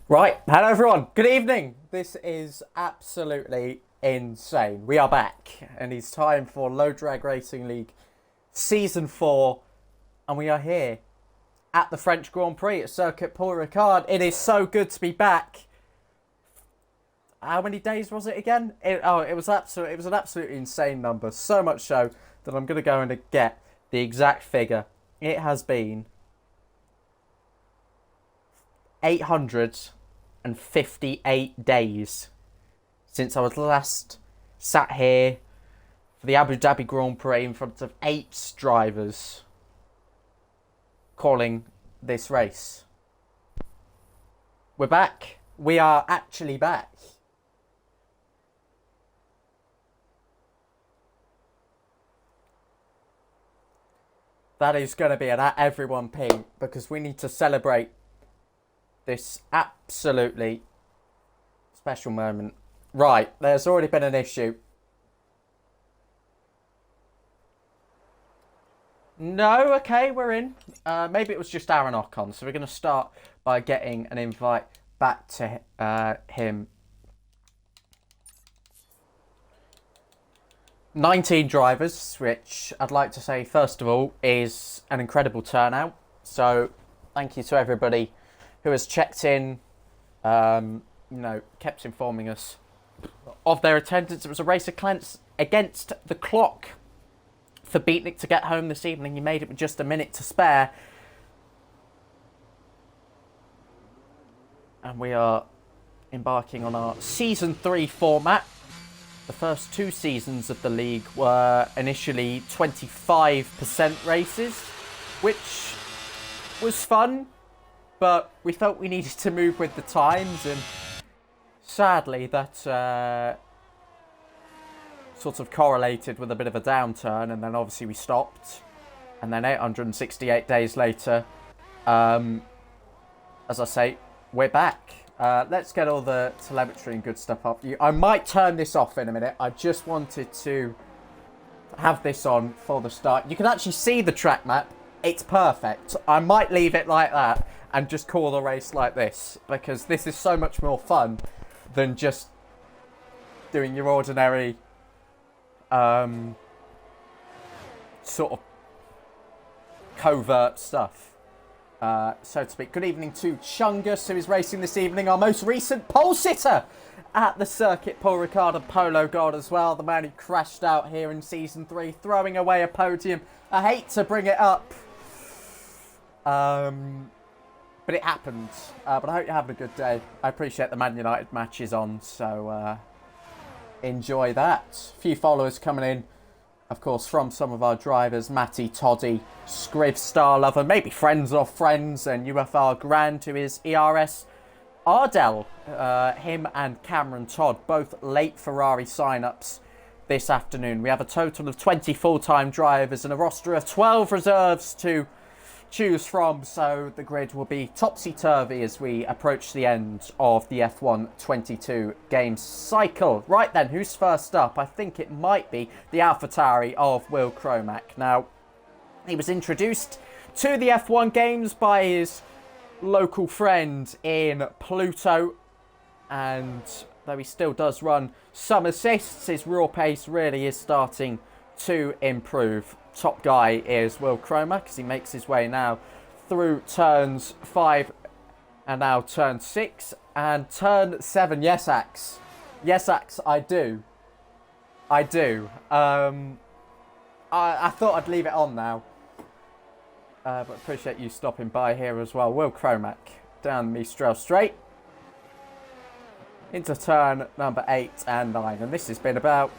Right, hello everyone, good evening. This is absolutely insane. We are back and it's time for Low Drag Racing League Season 4 and we are here at the French Grand Prix at Circuit Paul Ricard. It is so good to be back. How many days was it again? It was an absolutely insane number. So much so that I'm going to go and get the exact figure. It has been 858 days since I was last sat here for the Abu Dhabi Grand Prix in front of 8 drivers calling this race. We're back. We are actually back. That is going to be an everyone ping because we need to celebrate this absolutely special moment. Right, there's already been an issue. No, okay, we're in. Maybe it was just Aaron Ocon. So we're going to start by getting an invite back to him. 19 drivers, which I'd like to say, first of all, is an incredible turnout. So thank you to everybody who has checked in, kept informing us of their attendance. It was a race against the clock for Beatnik to get home this evening. He made it with just a minute to spare. And we are embarking on our Season 3 format. The first 2 seasons of the league were initially 25% races, which was fun, but we felt we needed to move with the times, and sadly that sort of correlated with a bit of a downturn, and then obviously we stopped, and then 868 days later, as I say, we're back. Let's get all the telemetry and good stuff up. I might turn this off in a minute. I just wanted to have this on for the start. You can actually see the track map. It's perfect. I might leave it like that and just call the race like this, because this is so much more fun than just doing your ordinary sort of covert stuff. So to speak. Good evening to Chungus, who is racing this evening, our most recent pole sitter at the circuit. Paul Ricard and Polo God as well, the man who crashed out here in Season 3, throwing away a podium. I hate to bring it up, but it happened. But I hope you're having a good day. I appreciate the Man United match is on, so enjoy that. A few followers coming in, of course, from some of our drivers. Matty, Toddy, Scriv, Star Lover, maybe friends of friends, and UFR Grand, who is ERS. Ardell, him and Cameron Todd, both late Ferrari sign-ups this afternoon. We have a total of 20 full-time drivers and a roster of 12 reserves to choose from, so the grid will be topsy-turvy as we approach the end of the F1 22 game cycle. Right then, who's first up? I think it might be the AlphaTauri of Will Cromack. Now, he was introduced to the F1 games by his local friend in Pluto, and though he still does run some assists, his raw pace really is starting to improve. Top guy is Will Cromack as he makes his way now through turns 5 and now turn 6 and turn 7. Yes, Axe. Yes, Axe, I do. I thought I'd leave it on now. But appreciate you stopping by here as well. Will Cromack down Mistral straight into turn number 8 and 9. And this has been about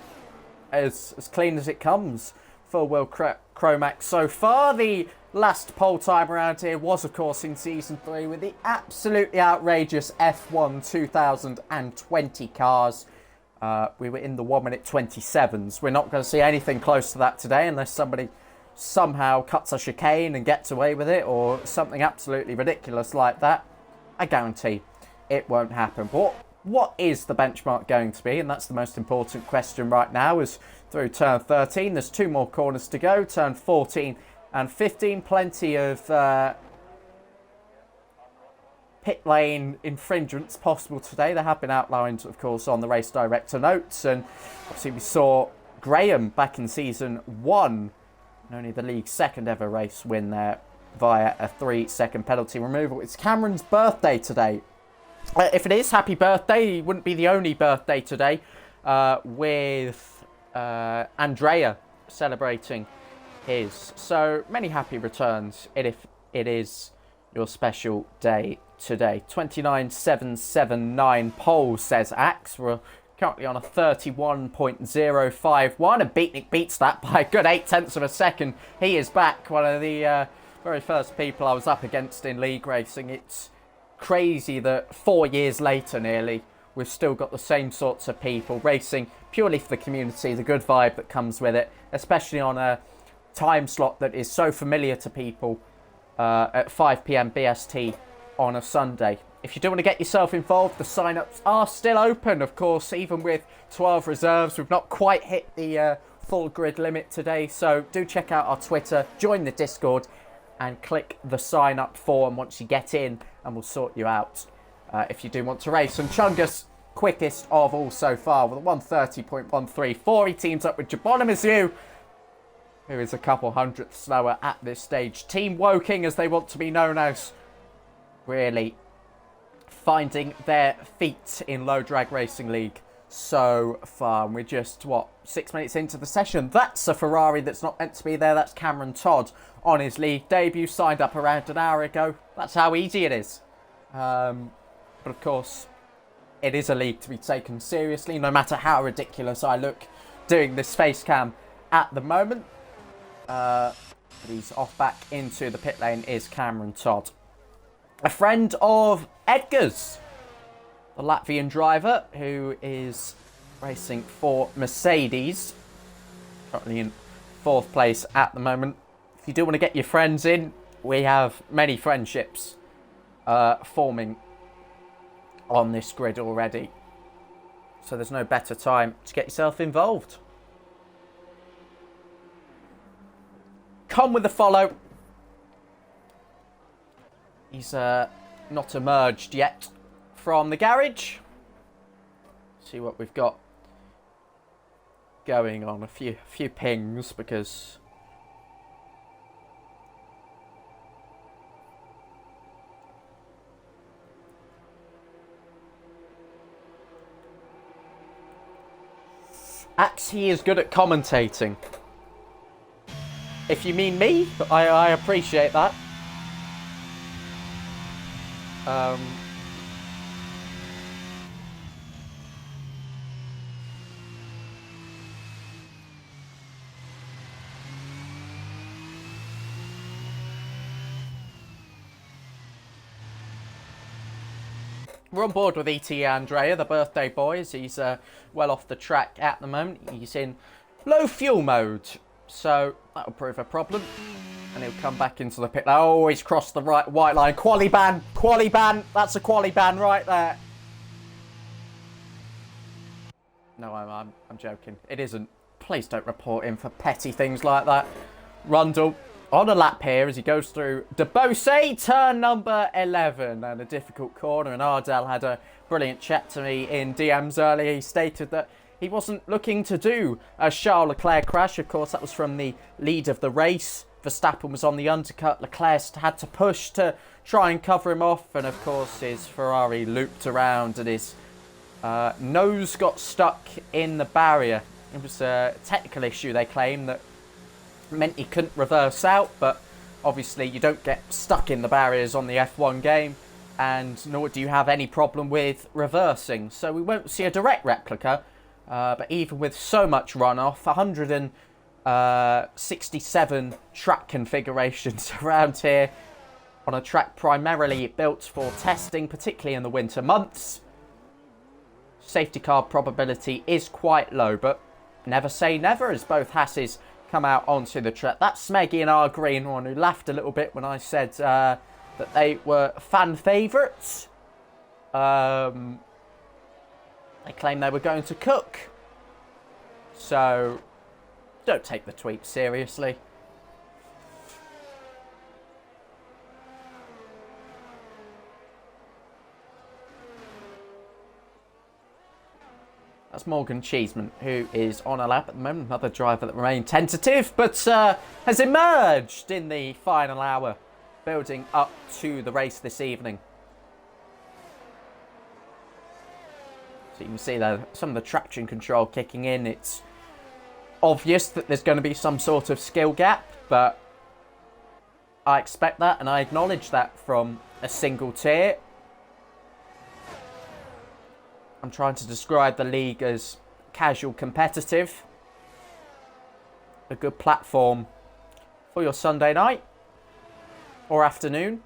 as clean as it comes for Will Cromack so far. The last pole time around here was, of course, in Season 3 with the absolutely outrageous F1 2020 cars. We were in the 1 minute 27s. We're not going to see anything close to that today unless somebody somehow cuts a chicane and gets away with it, or something absolutely ridiculous like that. I guarantee it won't happen. But what is the benchmark going to be? And that's the most important question right now, is through turn 13. There's 2 more corners to go. Turn 14 and 15. Plenty of pit lane infringements possible today. They have been outlined, of course, on the race director notes. And obviously we saw Graham back in season 1, only the league's second ever race win there via a 3-second penalty removal. It's Cameron's birthday today. If it is, happy birthday. He wouldn't be the only birthday today, with Andrea celebrating his. So many happy returns if it is your special day today. 29.779 pole, says Axe. We're currently on a 31.051, and Beatnik beats that by a good 0.8 of a second. He is back, one of the very first people I was up against in league racing. It's crazy that 4 years later nearly, we've still got the same sorts of people racing purely for the community, the good vibe that comes with it, especially on a time slot that is so familiar to people at 5 p.m. BST on a Sunday. If you do want to get yourself involved, the sign-ups are still open, of course, even with 12 reserves. We've not quite hit the full grid limit today, so do check out our Twitter, join the Discord, and click the sign-up form once you get in, and we'll sort you out if you do want to race. And Chungus, quickest of all so far, with a 1:30.134. He teams up with Jabonimizu, who is a couple hundredths slower at this stage. Team Woking, as they want to be known as, really finding their feet in Low Drag Racing League so far. And we're just, 6 minutes into the session. That's a Ferrari that's not meant to be there. That's Cameron Todd on his league debut, signed up around an hour ago. That's how easy it is. But of course, it is a league to be taken seriously, no matter how ridiculous I look doing this face cam at the moment. But he's off back into the pit lane is Cameron Todd. A friend of Edgar's, the Latvian driver who is racing for Mercedes, currently in 4th place at the moment. If you do want to get your friends in, we have many friendships forming on this grid already. So there's no better time to get yourself involved. Come with a follow. He's not emerged yet from the garage. See what we've got going on. A few pings because Axe, he is good at commentating. If you mean me, I appreciate that. We're on board with E.T. Andrea, the birthday boy, as he's well off the track at the moment. He's in low fuel mode, so that'll prove a problem. And he'll come back into the pit. Oh, he's crossed the white line. Quali ban, quali ban. That's a quali ban right there. No, I'm joking. It isn't. Please don't report him for petty things like that. Rundle on a lap here as he goes through Debose, turn number 11, and a difficult corner. And Ardell had a brilliant chat to me in DMs earlier. He stated that he wasn't looking to do a Charles Leclerc crash. Of course, that was from the lead of the race. Verstappen was on the undercut. Leclerc had to push to try and cover him off. And of course, his Ferrari looped around and his nose got stuck in the barrier. It was a technical issue, they claim, that meant he couldn't reverse out, but obviously you don't get stuck in the barriers on the F1 game, and nor do you have any problem with reversing. So we won't see a direct replica, but even with so much runoff, 167 track configurations around here on a track primarily built for testing, particularly in the winter months. Safety car probability is quite low, but never say never as both Hasses come out onto the track. That's Smeggy and our green one, who laughed a little bit when I said that they were fan favourites. They claim they were going to cook. So don't take the tweet seriously. That's Morgan Cheeseman, who is on a lap at the moment. Another driver that remained tentative, but has emerged in the final hour, building up to the race this evening. So you can see there some of the traction control kicking in. It's obvious that there's going to be some sort of skill gap, but I expect that and I acknowledge that from a single tier. I'm trying to describe the league as casual competitive. A good platform for your Sunday night or afternoon.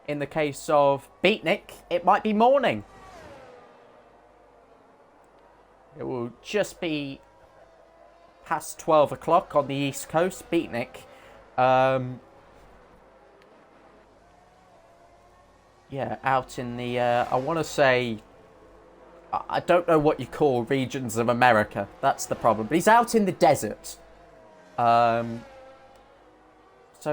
In the case of Beatnik, it might be morning. It will just be past 12 o'clock on the East Coast, Beatnik. Yeah, out in the, I want to say, I don't know what you call regions of America. That's the problem. But he's out in the desert. So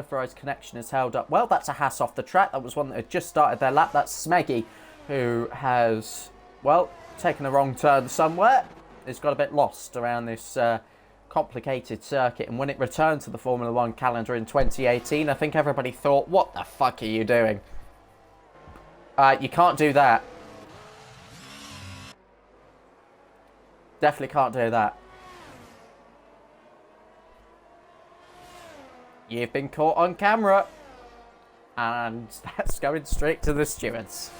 far his connection is held up. Well, that's a Haas off the track. That was one that had just started their lap. That's Smeggy, who has, well, taken a wrong turn somewhere. He's got a bit lost around this complicated circuit. And when it returned to the Formula 1 calendar in 2018, I think everybody thought, what the fuck are you doing? You can't do that. Definitely can't do that. You've been caught on camera. And that's going straight to the stewards.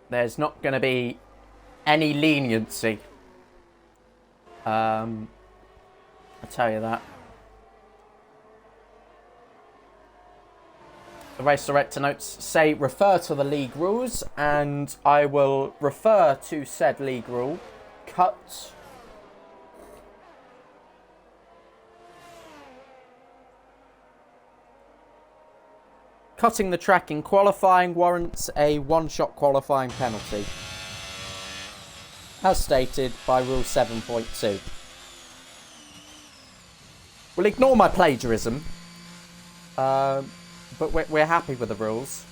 There's not going to be any leniency. I'll tell you that. The race director notes say refer to the league rules, and I will refer to said league rule. Cut. Cutting the track in qualifying warrants a one-shot qualifying penalty, as stated by Rule 7.2. We'll ignore my plagiarism. But we're happy with the rules.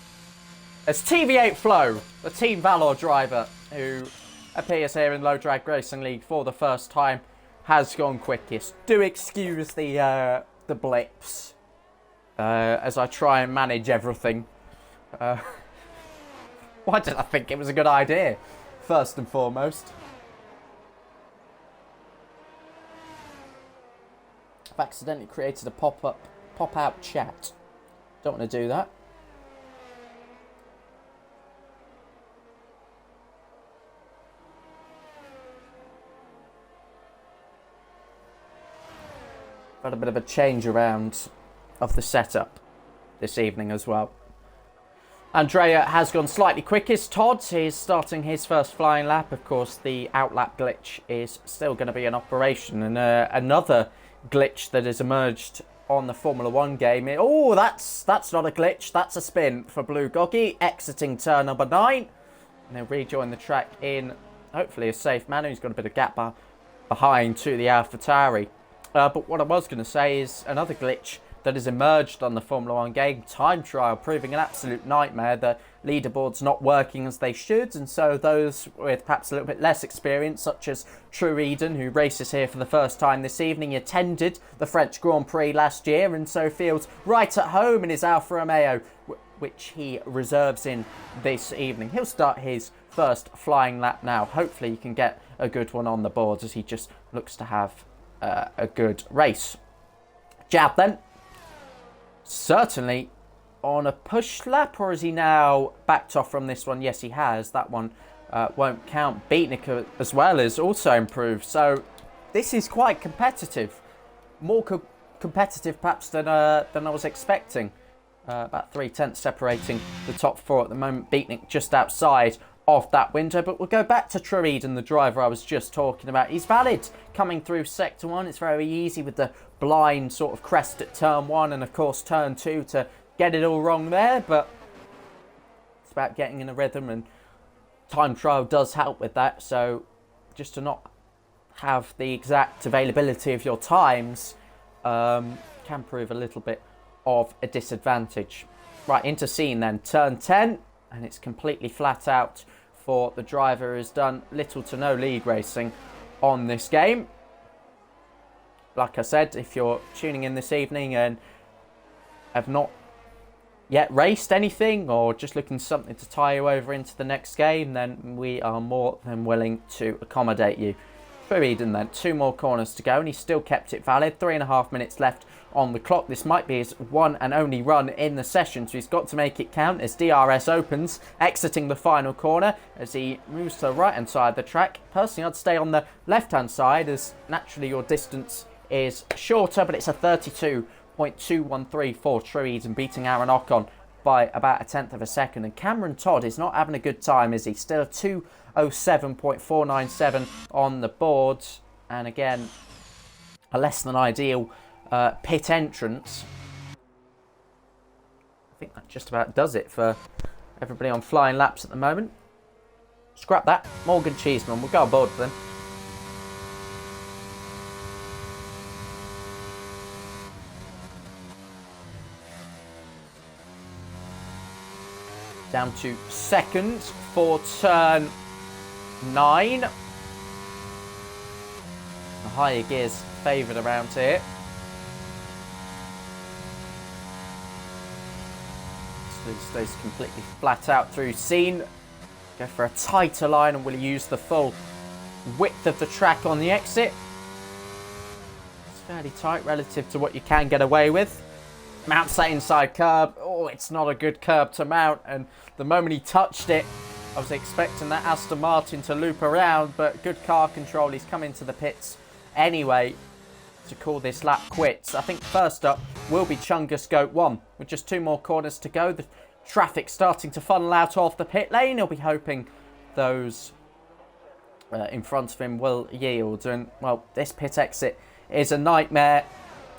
As TV8 Flow, the Team Valor driver, who appears here in Low Drag Racing League for the first time, has gone quickest. Do excuse the blips as I try and manage everything. Why did I think it was a good idea? First and foremost. I've accidentally created a pop-out chat. Don't want to do that. Got a bit of a change around of the setup this evening as well. Andrea has gone slightly quickest. Todd is starting his first flying lap. Of course, the outlap glitch is still going to be an operation. And another glitch that has emerged on the Formula 1 game. Oh, that's not a glitch. That's a spin for Blue Goggy. Exiting turn number 9. And he'll rejoin the track in, hopefully, a safe manner. He's got a bit of gap behind to the AlphaTauri. But what I was going to say is another glitch that has emerged on the Formula 1 game. Time trial proving an absolute nightmare. The leaderboard's not working as they should, and so those with perhaps a little bit less experience, such as True Eden, who races here for the first time this evening, he attended the French Grand Prix last year and so feels right at home in his Alfa Romeo, which he reserves in this evening. He'll start his first flying lap now. Hopefully he can get a good one on the board, as he just looks to have a good race. Jab then. Certainly on a push lap, or is he now backed off from this one? Yes, he has. That one won't count. Beatnik as well has also improved. So this is quite competitive. More competitive perhaps than I was expecting. About 3/10 separating the top 4 at the moment. Beatnik just outside of that window. But we'll go back to True Eden, the driver I was just talking about. He's valid coming through Sector 1. It's very easy with the blind sort of crest at Turn 1 and, of course, Turn 2 to get it all wrong there. But it's about getting in a rhythm, and time trial does help with that. So just to not have the exact availability of your times can prove a little bit of a disadvantage. Right, into scene then, turn 10, and it's completely flat out for the driver who has done little to no league racing on this game. Like I said, if you're tuning in this evening and have not yet raced anything or just looking for something to tie you over into the next game, then we are more than willing to accommodate you. For Eden then, 2 more corners to go, and he's still kept it valid. 3.5 minutes left on the clock. This might be his one and only run in the session, so he's got to make it count as DRS opens, exiting the final corner as he moves to the right hand side of the track. Personally, I'd stay on the left hand side as naturally your distance is shorter, but it's a 32.213 for True Eden, beating Aaron Ocon by about 1/10 of a second. And Cameron Todd is not having a good time, is he? Still a 2:07.497 on the board, and again a less than ideal pit entrance. I think that just about does it for everybody on flying laps at the moment. Scrap that. Morgan Cheeseman, we'll go aboard then. Down to second for turn 9. The higher gears favoured around here. So he stays completely flat out through scene. Go for a tighter line, and will use the full width of the track on the exit. It's fairly tight relative to what you can get away with. Mounts that inside curb. Oh, it's not a good curb to mount, and the moment he touched it, I was expecting that Aston Martin to loop around, but good car control. He's come into the pits anyway to call this lap quits. I think first up will be Chungus Goat 1. With just 2 more corners to go, the traffic starting to funnel out of the pit lane. He'll be hoping those in front of him will yield. And, well, this pit exit is a nightmare.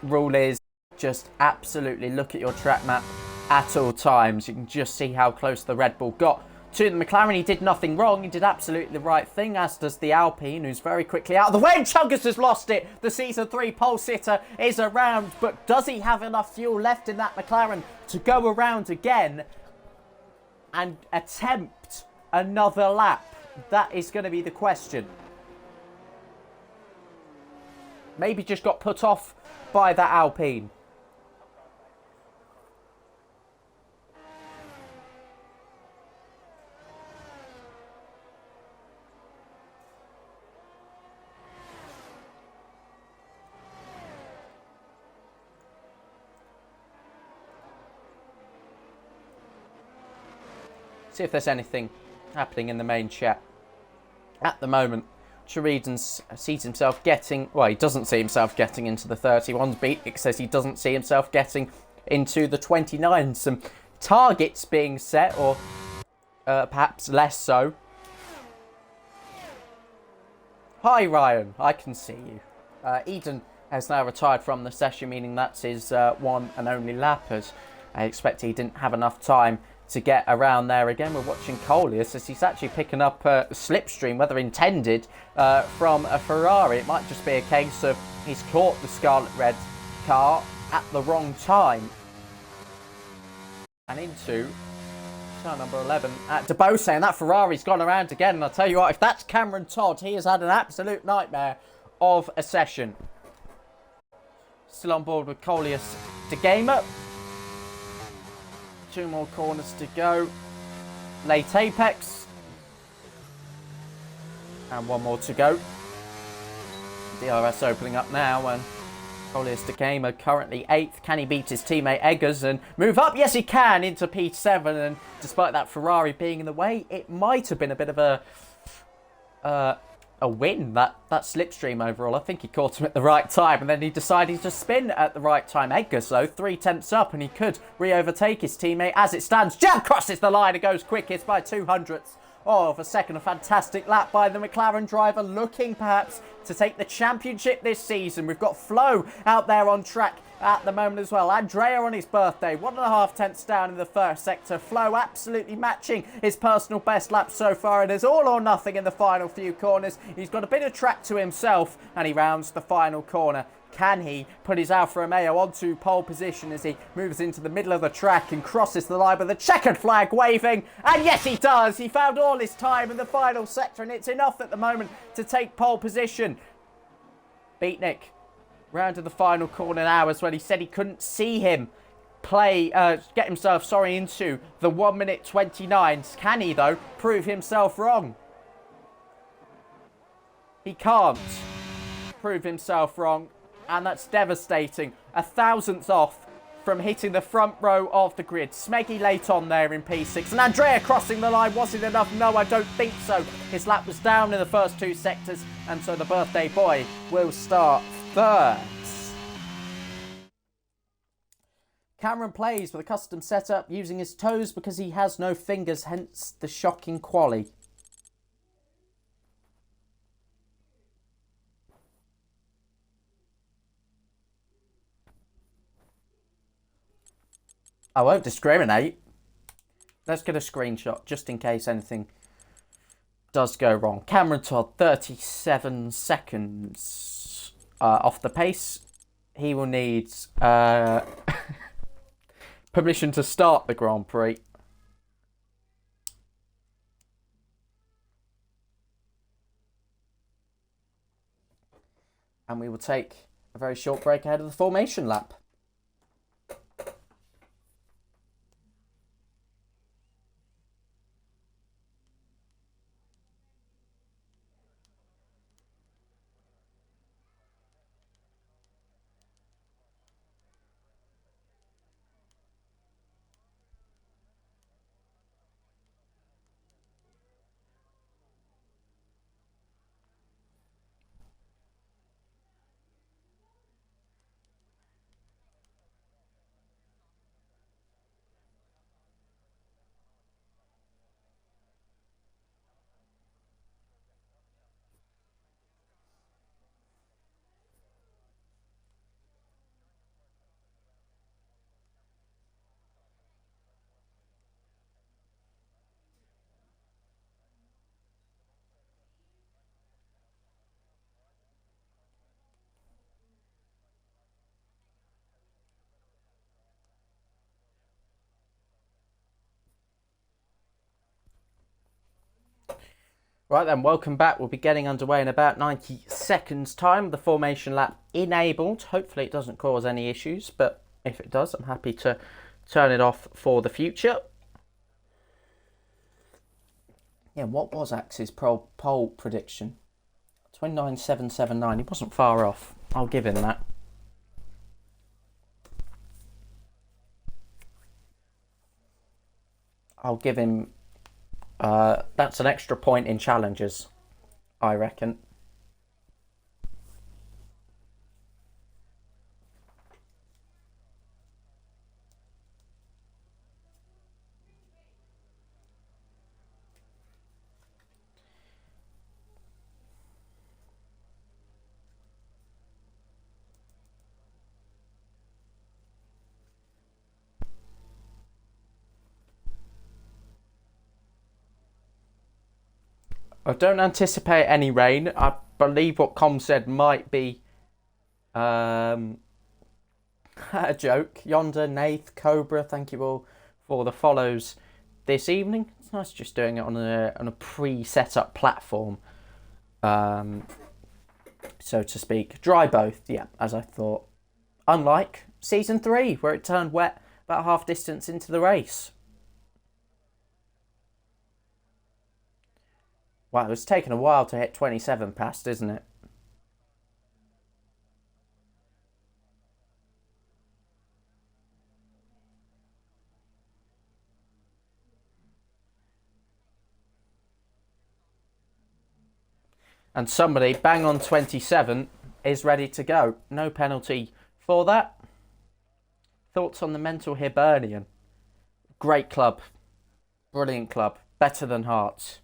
Rule is just absolutely look at your track map at all times. You can just see how close the Red Bull got to the McLaren. He did nothing wrong. He did absolutely the right thing, as does the Alpine, who's very quickly out of the way. Chungus has lost it. The Season 3 pole sitter is around, but does he have enough fuel left in that McLaren to go around again and attempt another lap? That is going to be the question. Maybe just got put off by that Alpine. See if there's anything happening in the main chat. At the moment, Eden sees himself getting... Well, he doesn't see himself getting into the 31s beat. It says he doesn't see himself getting into the 29s. Some targets being set, or perhaps less so. Hi, Ryan. I can see you. Eden has now retired from the session, meaning that's his one and only lap, as I expect he didn't have enough time to get around there again. We're watching Coleus as he's actually picking up a slipstream, whether intended, from a Ferrari. It might just be a case of he's caught the Scarlet Red car at the wrong time. And into turn number 11 at Debose, and that Ferrari's gone around again. And I'll tell you what, if that's Cameron Todd, he has had an absolute nightmare of a session. Still on board with Coleus de Gamer. 2 more corners to go. Late apex. And 1 more to go. DRS opening up now, and Coleus de Gamer currently 8th. Can he beat his teammate Eggers and move up? Yes, he can, into P7. And despite that Ferrari being in the way, it might have been a bit of a win, that slipstream overall. I think he caught him at the right time, and then he decided to spin at the right time. Eggers, though, 3 tenths up, and he could re-overtake his teammate. As it stands, jab crosses the line and goes quickest by 200ths of a second. A fantastic lap by the McLaren driver, looking perhaps to take the championship this season. We've got Flo out there on track at the moment as well. Andrea on his birthday, 1.5 tenths down in the first sector. Flo absolutely matching his personal best lap so far. It is all or nothing in the final few corners. He's got a bit of track to himself, and he rounds the final corner. Can he put his Alfa Romeo onto pole position as he moves into the middle of the track and crosses the line with the checkered flag waving? And yes, he does. He found all his time in the final sector, and it's enough at the moment to take pole position. Beatnik round to the final corner now as well. He said he couldn't see him get himself into the 1 minute 29. Can he, though, prove himself wrong? He can't prove himself wrong, and that's devastating. 1,000th off from hitting the front row of the grid. Smeggy late on there in P6, and Andrea crossing the line. Was it enough? No, I don't think so. His lap was down in the first 2 sectors, and so the birthday boy will start third. Cameron plays with a custom setup using his toes because he has no fingers, hence the shocking quali. I won't discriminate. Let's get a screenshot just in case anything does go wrong. Cameron Todd, 37 seconds off the pace. He will need permission to start the Grand Prix. And we will take a very short break ahead of the formation lap. Right then, welcome back. We'll be getting underway in about 90 seconds time. The formation lap enabled. Hopefully it doesn't cause any issues, but if it does, I'm happy to turn it off for the future. Yeah, what was Axe's pole prediction? 29.779. He wasn't far off. I'll give him that. I'll give him... that's an extra point in challenges, I reckon. I don't anticipate any rain. I believe what Com said might be a joke. Yonder, Nath, Cobra, thank you all for the follows this evening. It's nice just doing it on a pre-set up platform, so to speak. Dry both, yeah, as I thought. Unlike Season 3, where it turned wet about half distance into the race. Wow, it's taken a while to hit 27 past, isn't it? And somebody, bang on 27, is ready to go. No penalty for that. Thoughts on the Mental Hibernian? Great club. Brilliant club. Better than Hearts.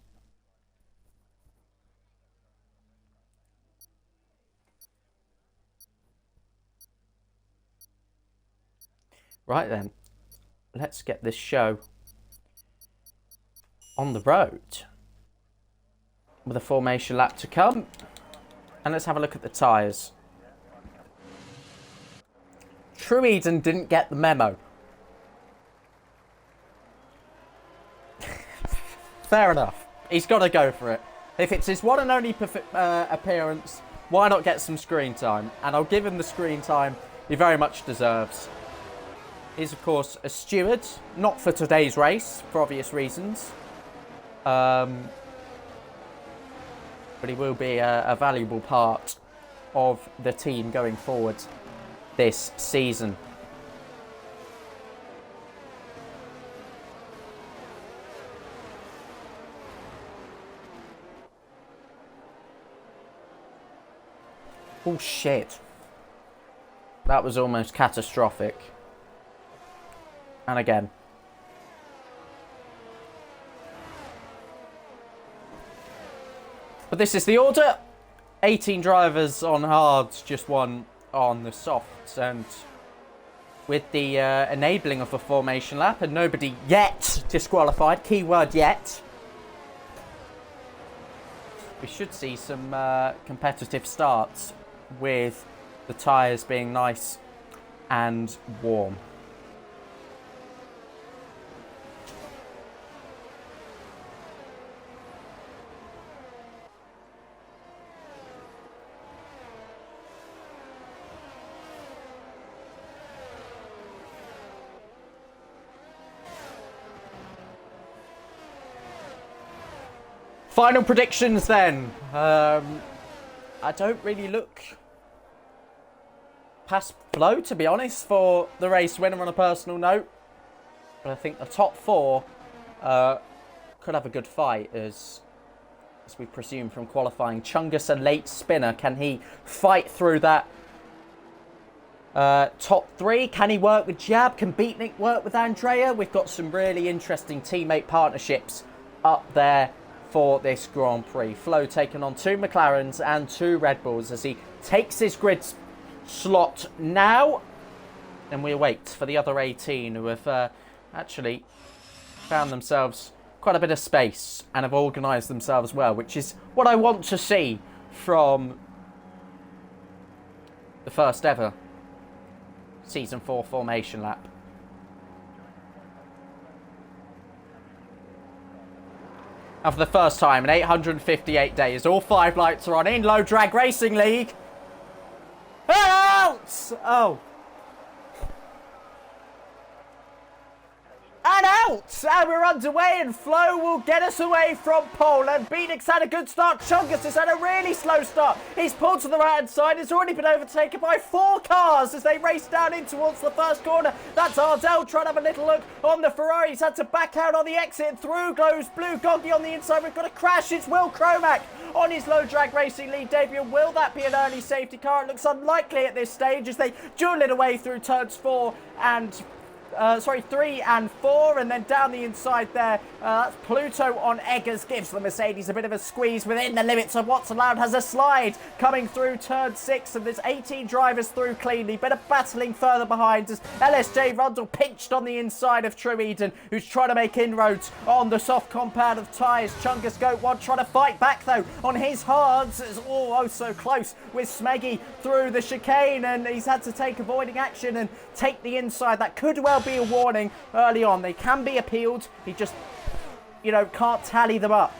Right then, let's get this show on the road with a formation lap to come. And let's have a look at the tyres. True Eden didn't get the memo. Fair enough. He's got to go for it. If it's his one and only appearance, why not get some screen time? And I'll give him the screen time he very much deserves. He's, of course, a steward. Not for today's race, for obvious reasons. But he will be a valuable part of the team going forward this season. Oh shit. That was almost catastrophic. And again. But this is the order. 18 drivers on hards, just one on the softs. And with the enabling of a formation lap and nobody yet disqualified, keyword yet, we should see some competitive starts with the tyres being nice and warm. Final predictions then. I don't really look past Flo, to be honest, for the race winner on a personal note. But I think the top four could have a good fight, as we presume from qualifying. Chungus, a late spinner. Can he fight through that top three? Can he work with Jab? Can Beatnik work with Andrea? We've got some really interesting teammate partnerships up there for this Grand Prix. Flo taking on 2 McLarens and 2 Red Bulls as he takes his grid slot now. And we wait for the other 18 who have actually found themselves quite a bit of space and have organised themselves well, which is what I want to see from the first ever Season 4 formation lap. And for the first time in 858 days, all 5 lights are on in Low Drag Racing League. Out! Oh. And out! And we're underway, and Flo will get us away from pole. And Beatnik's had a good start. Chungus has had a really slow start. He's pulled to the right-hand side. He's already been overtaken by 4 cars as they race down in towards the first corner. That's Ardell trying to have a little look on the Ferrari. He's had to back out on the exit, and through goes Blue Goggy on the inside. We've got a crash. It's Will Cromack on his Low Drag Racing League debut. Will that be an early safety car? It looks unlikely at this stage as they duel it away through turns 3 and 4, and then down the inside there, that's Pluto on Eggers, gives the Mercedes a bit of a squeeze within the limits of what's allowed, has a slide coming through turn 6, and there's 18 drivers through cleanly. Bit of battling further behind as LSJ Rundle pinched on the inside of True Eden, who's trying to make inroads on the soft compound of tyres. Chungus Goat 1 trying to fight back though on his hards. It's oh so close with Smeggy through the chicane, and he's had to take avoiding action and take the inside. That could well be a warning early on. They can be appealed. He just, can't tally them up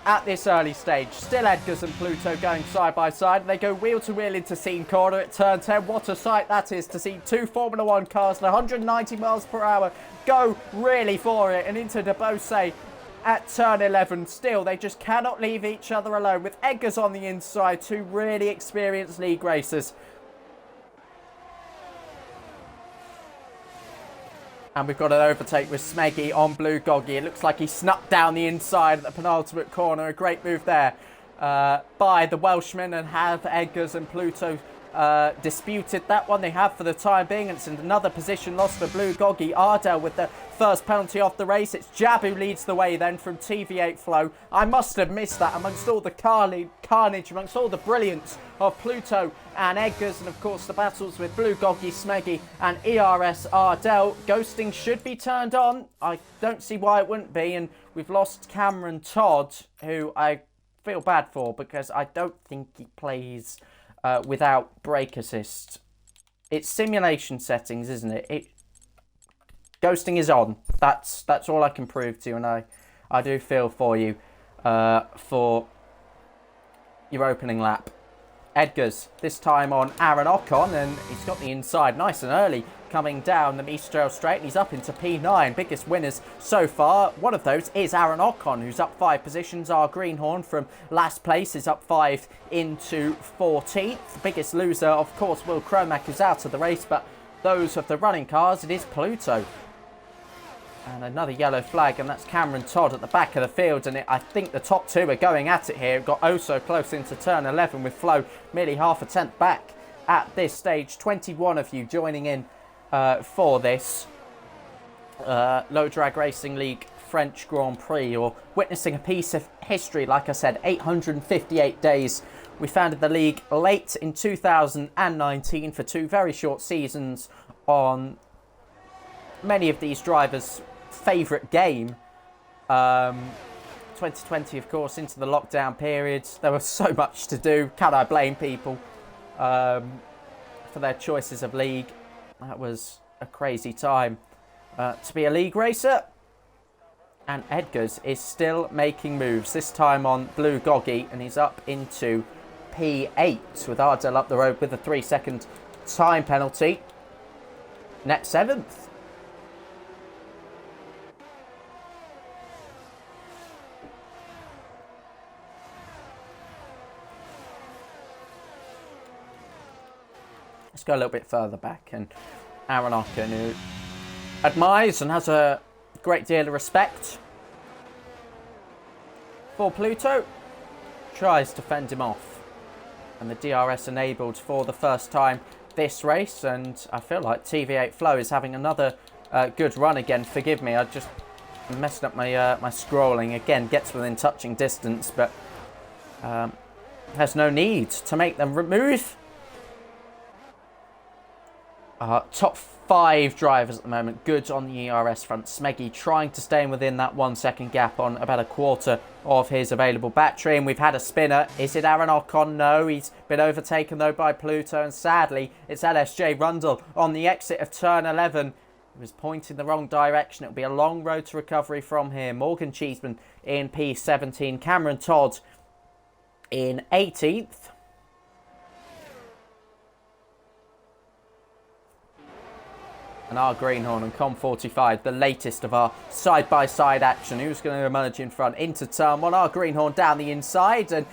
at this early stage. Still Edgars and Pluto going side by side. They go wheel to wheel into Scene Corner at turn 10. What a sight that is to see 2 Formula 1 cars at 190 miles per hour go really for it, and into Debose at turn 11. Still, they just cannot leave each other alone with Edgars on the inside. 2 really experienced league racers. And we've got an overtake with Smeggy on Blue Goggy. It looks like he snuck down the inside at the penultimate corner. A great move there by the Welshman, and have Edgars and Pluto disputed that one. They have for the time being, and it's in another position lost for Blue Goggy. Ardell with the first penalty off the race. It's Jab who leads the way then from TV8 Flow. I must have missed that amongst all the carnage, amongst all the brilliance of Pluto and Edgars, and of course the battles with Blue Goggy, Smeggy and ERS Ardell. Ghosting should be turned on. I don't see why it wouldn't be, and we've lost Cameron Todd, who I feel bad for because I don't think he plays without brake assist. It's simulation settings, isn't it? Ghosting is on. That's all I can prove to you, and I do feel for you for your opening lap. Edgar's this time on Aaron Ocon, and he's got the inside nice and early coming down the Mistral straight, and he's up into P9. Biggest winners so far. One of those is Aaron Ocon, who's up 5 positions. Our Greenhorn from last place is up 5 into 14th. Biggest loser, of course, Will Cromack, who's out of the race, but those of the running cars, it is Pluto. And another yellow flag, and that's Cameron Todd at the back of the field. And I think the top two are going at it here. It got oh so close into turn 11 with Flo merely half a tenth back at this stage. 21 of you joining in for this Low Drag Racing League French Grand Prix, or witnessing a piece of history. Like I said, 858 days. We founded the league late in 2019 for 2 very short seasons on many of these drivers' favourite game. 2020, of course, into the lockdown periods. There was so much to do. Can I blame people for their choices of league? That was a crazy time to be a league racer. And Edgar's is still making moves, this time on Blue Goggy, and he's up into P8 with Ardell up the road with a 3-second time penalty. Net 7th. Let's go a little bit further back, and Aaron Ocon, who admires and has a great deal of respect for Pluto, tries to fend him off, and the DRS enabled for the first time this race. And I feel like TV8 Flo is having another good run again. Forgive me, I just messed up my my scrolling again. Gets within touching distance, but has no need to make them remove. Top 5 drivers at the moment, good on the ERS front. Smeggy trying to stay within that 1 second gap on about a quarter of his available battery. And we've had a spinner. Is it Aaron Ocon? No, he's been overtaken though by Pluto. And sadly, it's LSJ Rundle on the exit of turn 11. He was pointing the wrong direction. It'll be a long road to recovery from here. Morgan Cheeseman in P17. Cameron Todd in 18th. And our Greenhorn and Com45, the latest of our side-by-side action. Who's going to emerge in front into turn 1? Our Greenhorn down the inside, and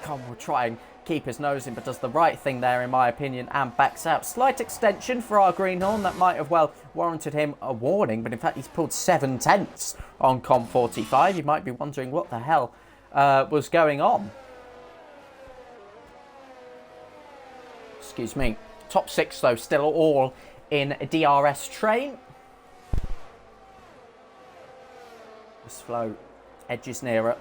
Com will try and keep his nose in, but does the right thing there, in my opinion, and backs out. Slight extension for our Greenhorn. That might have well warranted him a warning, but in fact he's pulled 7/10 on Com45. You might be wondering what the hell was going on. Excuse me. Top 6, though, still all in a DRS train. This Flo edges nearer.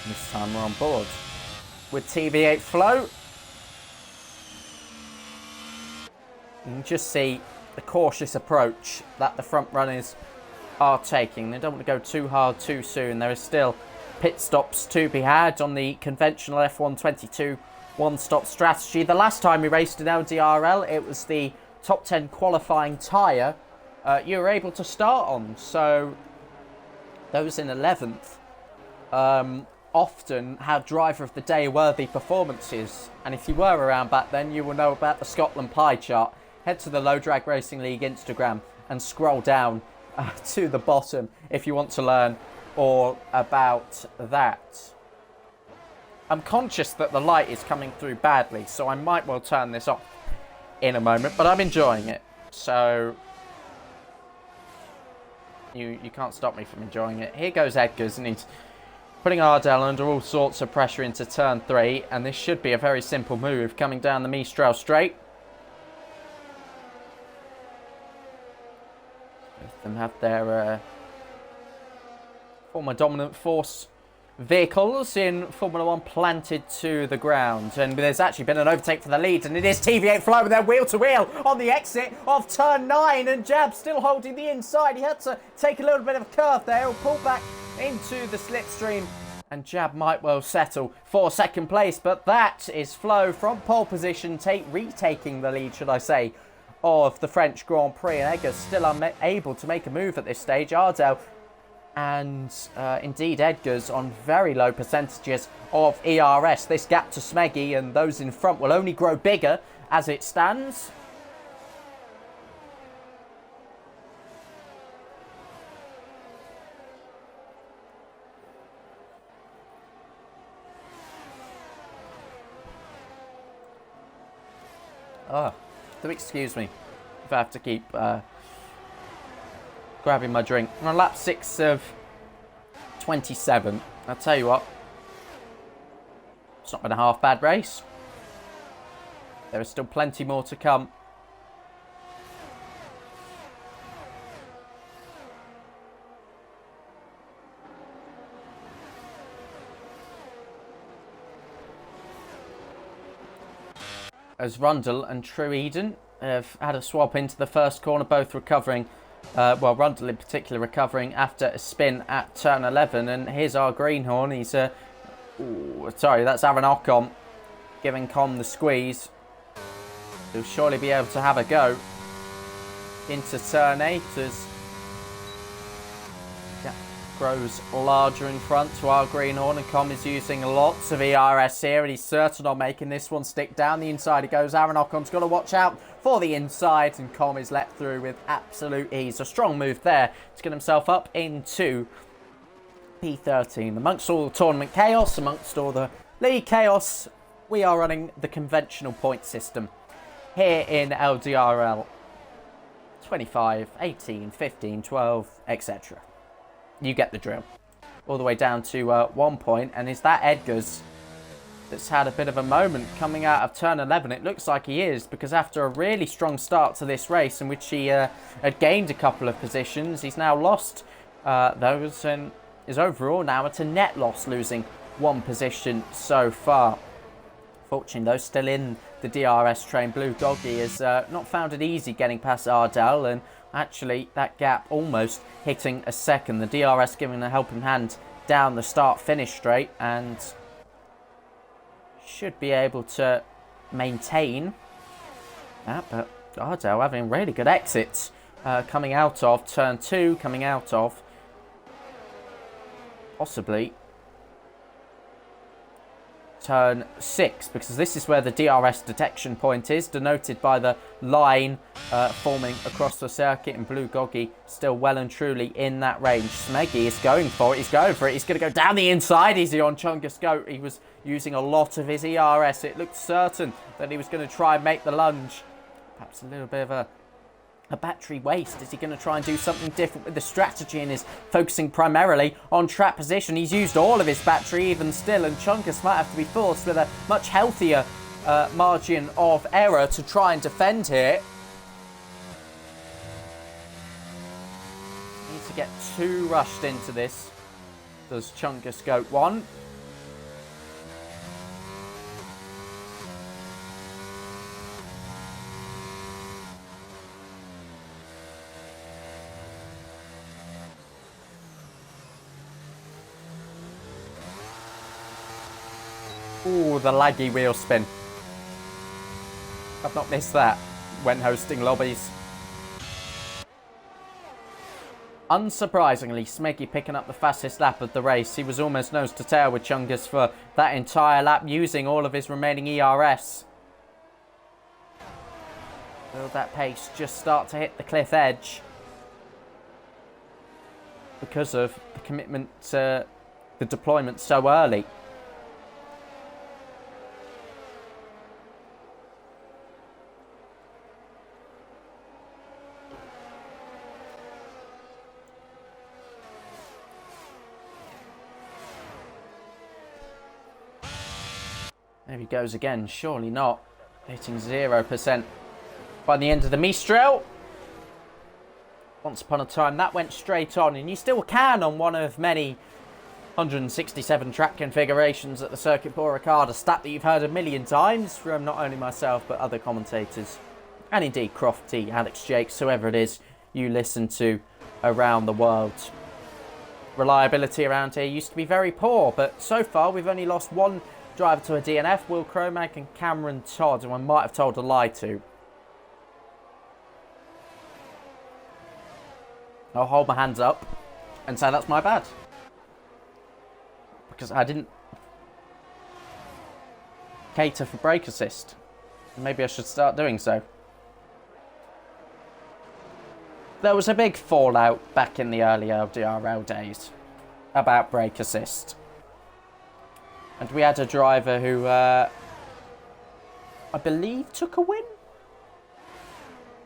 This time we're on board with TV8 Flo. You can just see the cautious approach that the front runners are taking. They don't want to go too hard too soon. There is still pit stops to be had on the conventional F122 one-stop strategy. The last time we raced in LDRL, it was the top 10 qualifying tyre you were able to start on. So those in 11th often had driver of the day worthy performances. And if you were around back then, you will know about the Scotland pie chart. Head to the Low Drag Racing League Instagram and scroll down to the bottom if you want to learn all about that. I'm conscious that the light is coming through badly, so I might well turn this off in a moment, but I'm enjoying it. So you can't stop me from enjoying it. Here goes Edgar's, and he's putting Ardell under all sorts of pressure into turn 3, and this should be a very simple move coming down the Mistral straight. Both of them have their former dominant force vehicles in Formula 1 planted to the ground. And there's actually been an overtake for the lead, and it is TV8 Flo with their wheel-to-wheel on the exit of turn 9, and Jab still holding the inside. He had to take a little bit of a curve there. He'll pull back into the slipstream, and Jab might well settle for second place, but that is Flo from pole position, retaking the lead, should I say, of the French Grand Prix, and Eggers still unable to make a move at this stage. Ardell and indeed Edgars on very low percentages of ERS. This gap to Smeggy and those in front will only grow bigger as it stands. Do excuse me if I have to keep grabbing my drink. I'm on lap 6 of 27. I'll tell you what, it's not been a half bad race. There is still plenty more to come. As Rundle and True Eden have had a swap into the first corner, both recovering. Well, Rundle in particular recovering after a spin at turn 11. And here's our greenhorn. He's sorry, that's Aaron Ocon giving Con the squeeze. He'll surely be able to have a go into turn 8 as gap grows larger in front to our greenhorn, and Com is using lots of ERS here, and he's certain on making this one stick. Down the inside he goes. Aaron Ocon's got to watch out for the inside, and Com is let through with absolute ease. A strong move there to get himself up into P13. Amongst all the tournament chaos, amongst all the league chaos, we are running the conventional point system here in LDRL. 25, 18, 15, 12, etc. You get the drill. All the way down to 1 point. And is that Edgars that's had a bit of a moment coming out of turn 11? It looks like he is, because after a really strong start to this race in which he had gained a couple of positions, he's now lost those and is overall now at a net loss, losing 1 position so far. Fortunately, though, still in the DRS train, Blue Doggy has not found it easy getting past Ardell, and actually that gap almost hitting a second. The DRS giving a helping hand down the start-finish straight, and should be able to maintain that, but Ardell having really good exits coming out of turn 2, coming out of possibly turn 6, because this is where the DRS detection point is, denoted by the line forming across the circuit, and Blue Goggy still well and truly in that range. Smeggy is going for it, he's going for it, he's going to go down the inside. Easy on Chungus Goat. He was using a lot of his ERS. It looked certain that he was going to try and make the lunge. Perhaps a little bit of a battery waste. Is he going to try and do something different with the strategy, and is focusing primarily on track position? He's used all of his battery even still, and Chungus might have to be forced with a much healthier margin of error to try and defend here. Needs to get too rushed into this. Does Chungus Goat 1? Ooh, the laggy wheel spin. I've not missed that when hosting lobbies. Unsurprisingly, Smeggy picking up the fastest lap of the race. He was almost nose to tail with Chungus for that entire lap, using all of his remaining ERS. Will that pace just start to hit the cliff edge because of the commitment to the deployment so early? There he goes again, surely not. Hitting 0% by the end of the Mistral. Once upon a time that went straight on, and you still can on one of many 167 track configurations at the Circuit Paul Ricard, a stat that you've heard a million times from not only myself but other commentators, and indeed Crofty, Alex Jakes, whoever it is you listen to around the world. Reliability around here used to be very poor, but so far we've only lost one driver to a DNF, Will Cromack and Cameron Todd, who I might have told a lie to. I'll hold my hands up and say that's my bad, because I didn't cater for brake assist. Maybe I should start doing so. There was a big fallout back in the early LDRL days about brake assist. And we had a driver who, I believe, took a win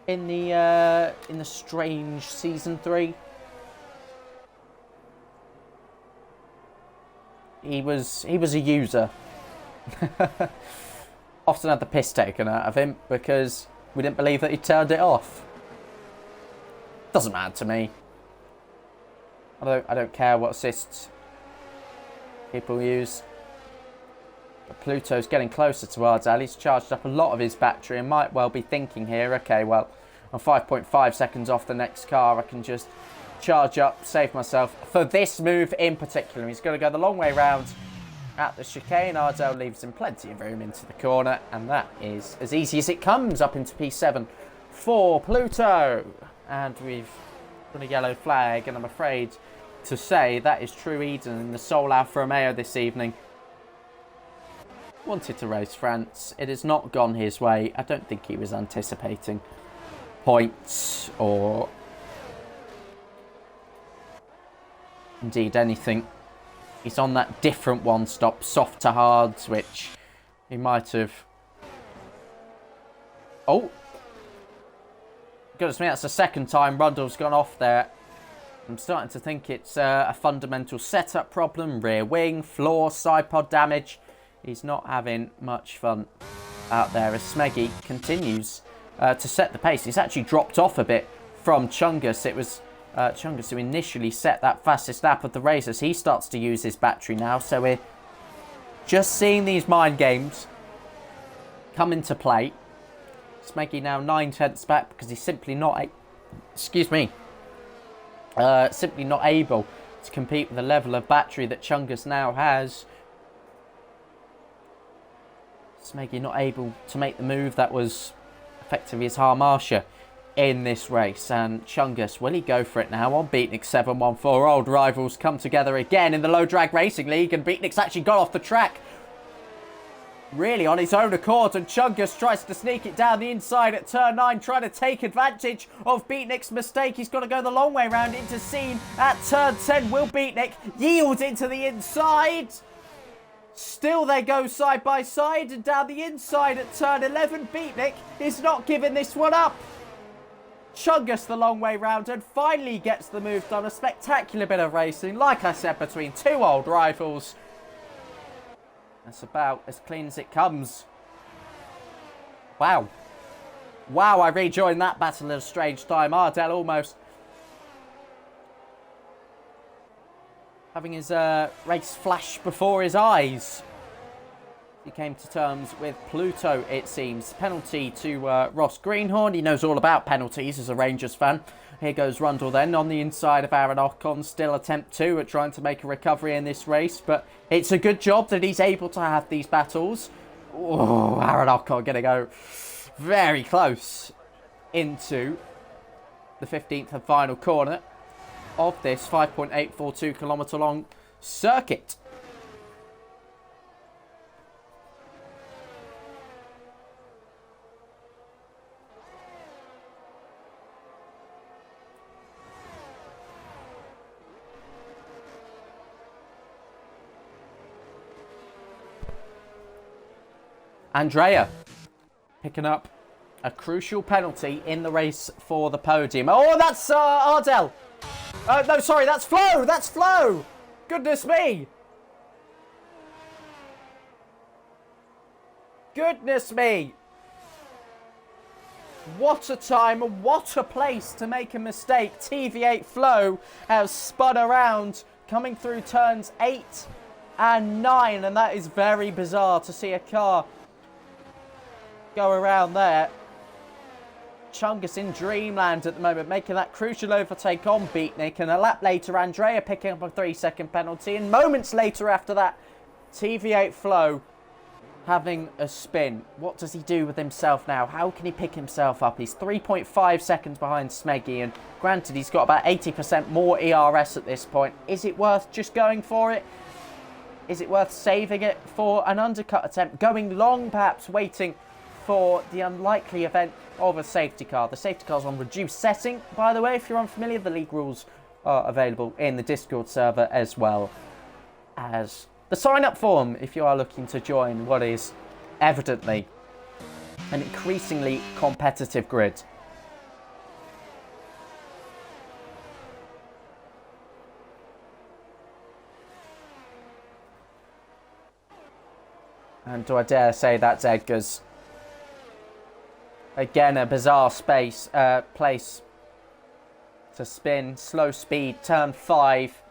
in the strange season 3. He was a user. Often had the piss taken out of him because we didn't believe that he turned it off. Doesn't matter to me. I don't care what assists people use. But Pluto's getting closer to Ardell. He's charged up a lot of his battery and might well be thinking here, okay, well, I'm 5.5 seconds off the next car. I can just charge up, save myself for this move in particular. He's going to go the long way round at the chicane. Ardell leaves him plenty of room into the corner, and that is as easy as it comes up into P7 for Pluto. And we've got a yellow flag, and I'm afraid to say that is True Eden in the sole Alfa Romeo this evening. Wanted to race France. It has not gone his way. I don't think he was anticipating points or indeed anything. He's on that different one-stop, soft to hards, which he might have... Oh! Goodness me, that's the second time Rundle's gone off there. I'm starting to think it's a fundamental setup problem. Rear wing, floor, side pod damage. He's not having much fun out there as Smeggy continues to set the pace. He's actually dropped off a bit from Chungus. It was Chungus who initially set that fastest lap of the race as he starts to use his battery now. So we're just seeing these mind games come into play. Smeggy now 9/10 back because he's simply not simply not able to compete with the level of battery that Chungus now has. Smeggy not able to make the move that was effectively his Harmarsha in this race. And Chungus, will he go for it now on Beatnik 714? Old rivals come together again in the Low Drag Racing League, and Beatnik's actually got off the track really on his own accord, and Chungus tries to sneak it down the inside at turn 9, trying to take advantage of Beatnik's mistake. He's got to go the long way round into Scene at turn 10. Will Beatnik yield into the inside? Still they go side by side, and down the inside at turn 11, Beatnik is not giving this one up. Chungus the long way round and finally gets the move done. A spectacular bit of racing, like I said, between two old rivals. That's about as clean as it comes. Wow. Wow, I rejoined that battle at a strange time. Ardell almost having his race flash before his eyes. He came to terms with Pluto, it seems. Penalty to Ross Greenhorn. He knows all about penalties as a Rangers fan. Here goes Rundle then on the inside of Aaron Ocon. Still attempt 2 at trying to make a recovery in this race. But it's a good job that he's able to have these battles. Oh, Aaron Ocon going to go very close into the 15th and final corner of this 5.842 kilometre long circuit. Andrea picking up a crucial penalty in the race for the podium. Oh, that's Ardell. No, sorry, that's Flo. That's Flo. Goodness me. Goodness me. What a time and what a place to make a mistake. TV8 Flo has spun around coming through turns 8 and 9. And that is very bizarre to see a car go around there. Chungus in dreamland at the moment, making that crucial overtake on Beatnik. And a lap later, Andrea picking up a 3-second penalty. And moments later after that, TV8 Flo having a spin. What does he do with himself now? How can he pick himself up? He's 3.5 seconds behind Smeggy. And granted, he's got about 80% more ERS at this point. Is it worth just going for it? Is it worth saving it for an undercut attempt? Going long, perhaps waiting for the unlikely event of a safety car. The safety car's on reduced setting, by the way. If you're unfamiliar, the league rules are available in the Discord server, as well as the sign-up form if you are looking to join what is evidently an increasingly competitive grid. And do I dare say that's Edgar's? Again, a bizarre place to spin. Slow speed, turn 5.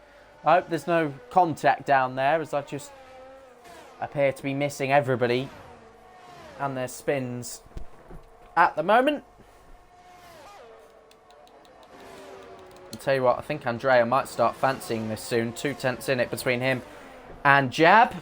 I hope there's no contact down there, as I just appear to be missing everybody and their spins at the moment. I'll tell you what, I think Andrea might start fancying this soon. 2 tenths in it between him and Jab.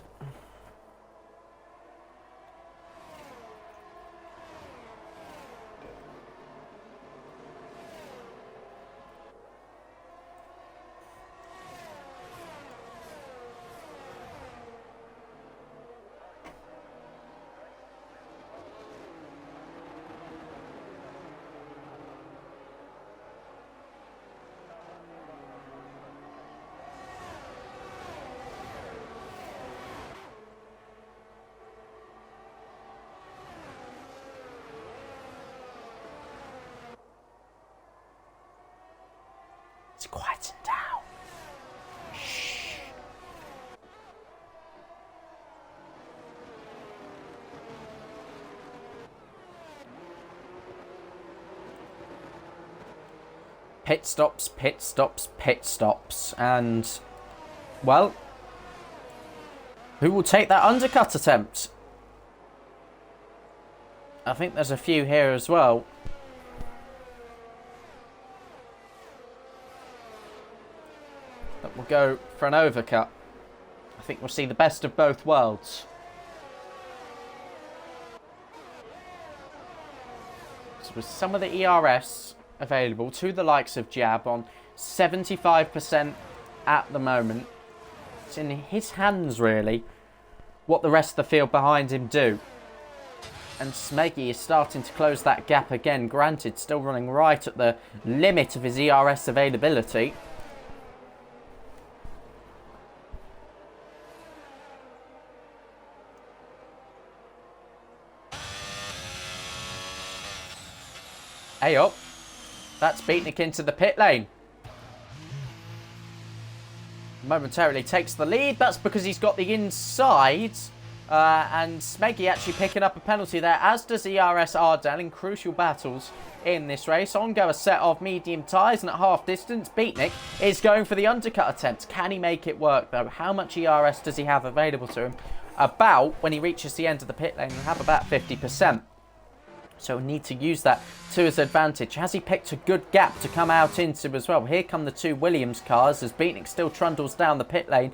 It's quieting down. Shh. Pit stops, pit stops, pit stops. And, well, who will take that undercut attempt? I think there's a few here as well. We'll go for an overcut. I think we'll see the best of both worlds. So with some of the ERS available to the likes of Jab on 75% at the moment, it's in his hands really what the rest of the field behind him do. And Smeggy is starting to close that gap again. Granted, still running right at the limit of his ERS availability. Hey up, that's Beatnik into the pit lane. Momentarily takes the lead. That's because he's got the inside. And Smeggy actually picking up a penalty there, as does ERS Ardell in crucial battles in this race. On go a set of medium tyres, and at half distance, Beatnik is going for the undercut attempt. Can he make it work though? How much ERS does he have available to him? About, when he reaches the end of the pit lane, he'll have about 50%. So he'll need to use that to his advantage. Has he picked a good gap to come out into as well? Here come the 2 Williams cars as Beatnik still trundles down the pit lane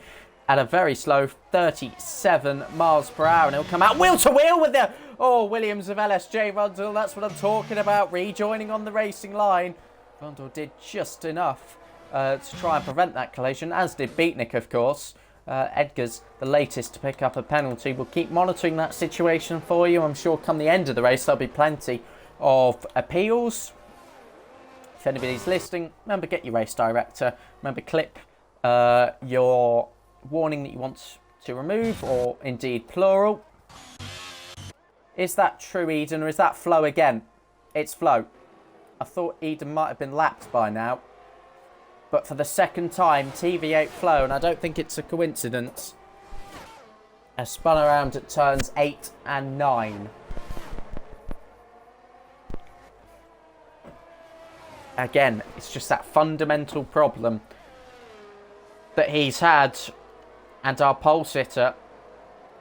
at a very slow 37 miles per hour. And he'll come out wheel to wheel with the... Oh, Williams of LSJ Rundle. That's what I'm talking about. Rejoining on the racing line. Rundle did just enough to try and prevent that collision, as did Beatnik, of course. Edgar's the latest to pick up a penalty. We'll keep monitoring that situation for you. I'm sure come the end of the race there'll be plenty of appeals. If anybody's listening, remember, get your race director. Remember, clip your warning that you want to remove, or indeed plural. Is that true, Eden, or is that Flo again? It's Flo. I thought Eden might have been lapped by now. But for the second time, TV8 Flo, and I don't think it's a coincidence, has spun around at turns 8 and 9. Again, it's just that fundamental problem that he's had, and our pole sitter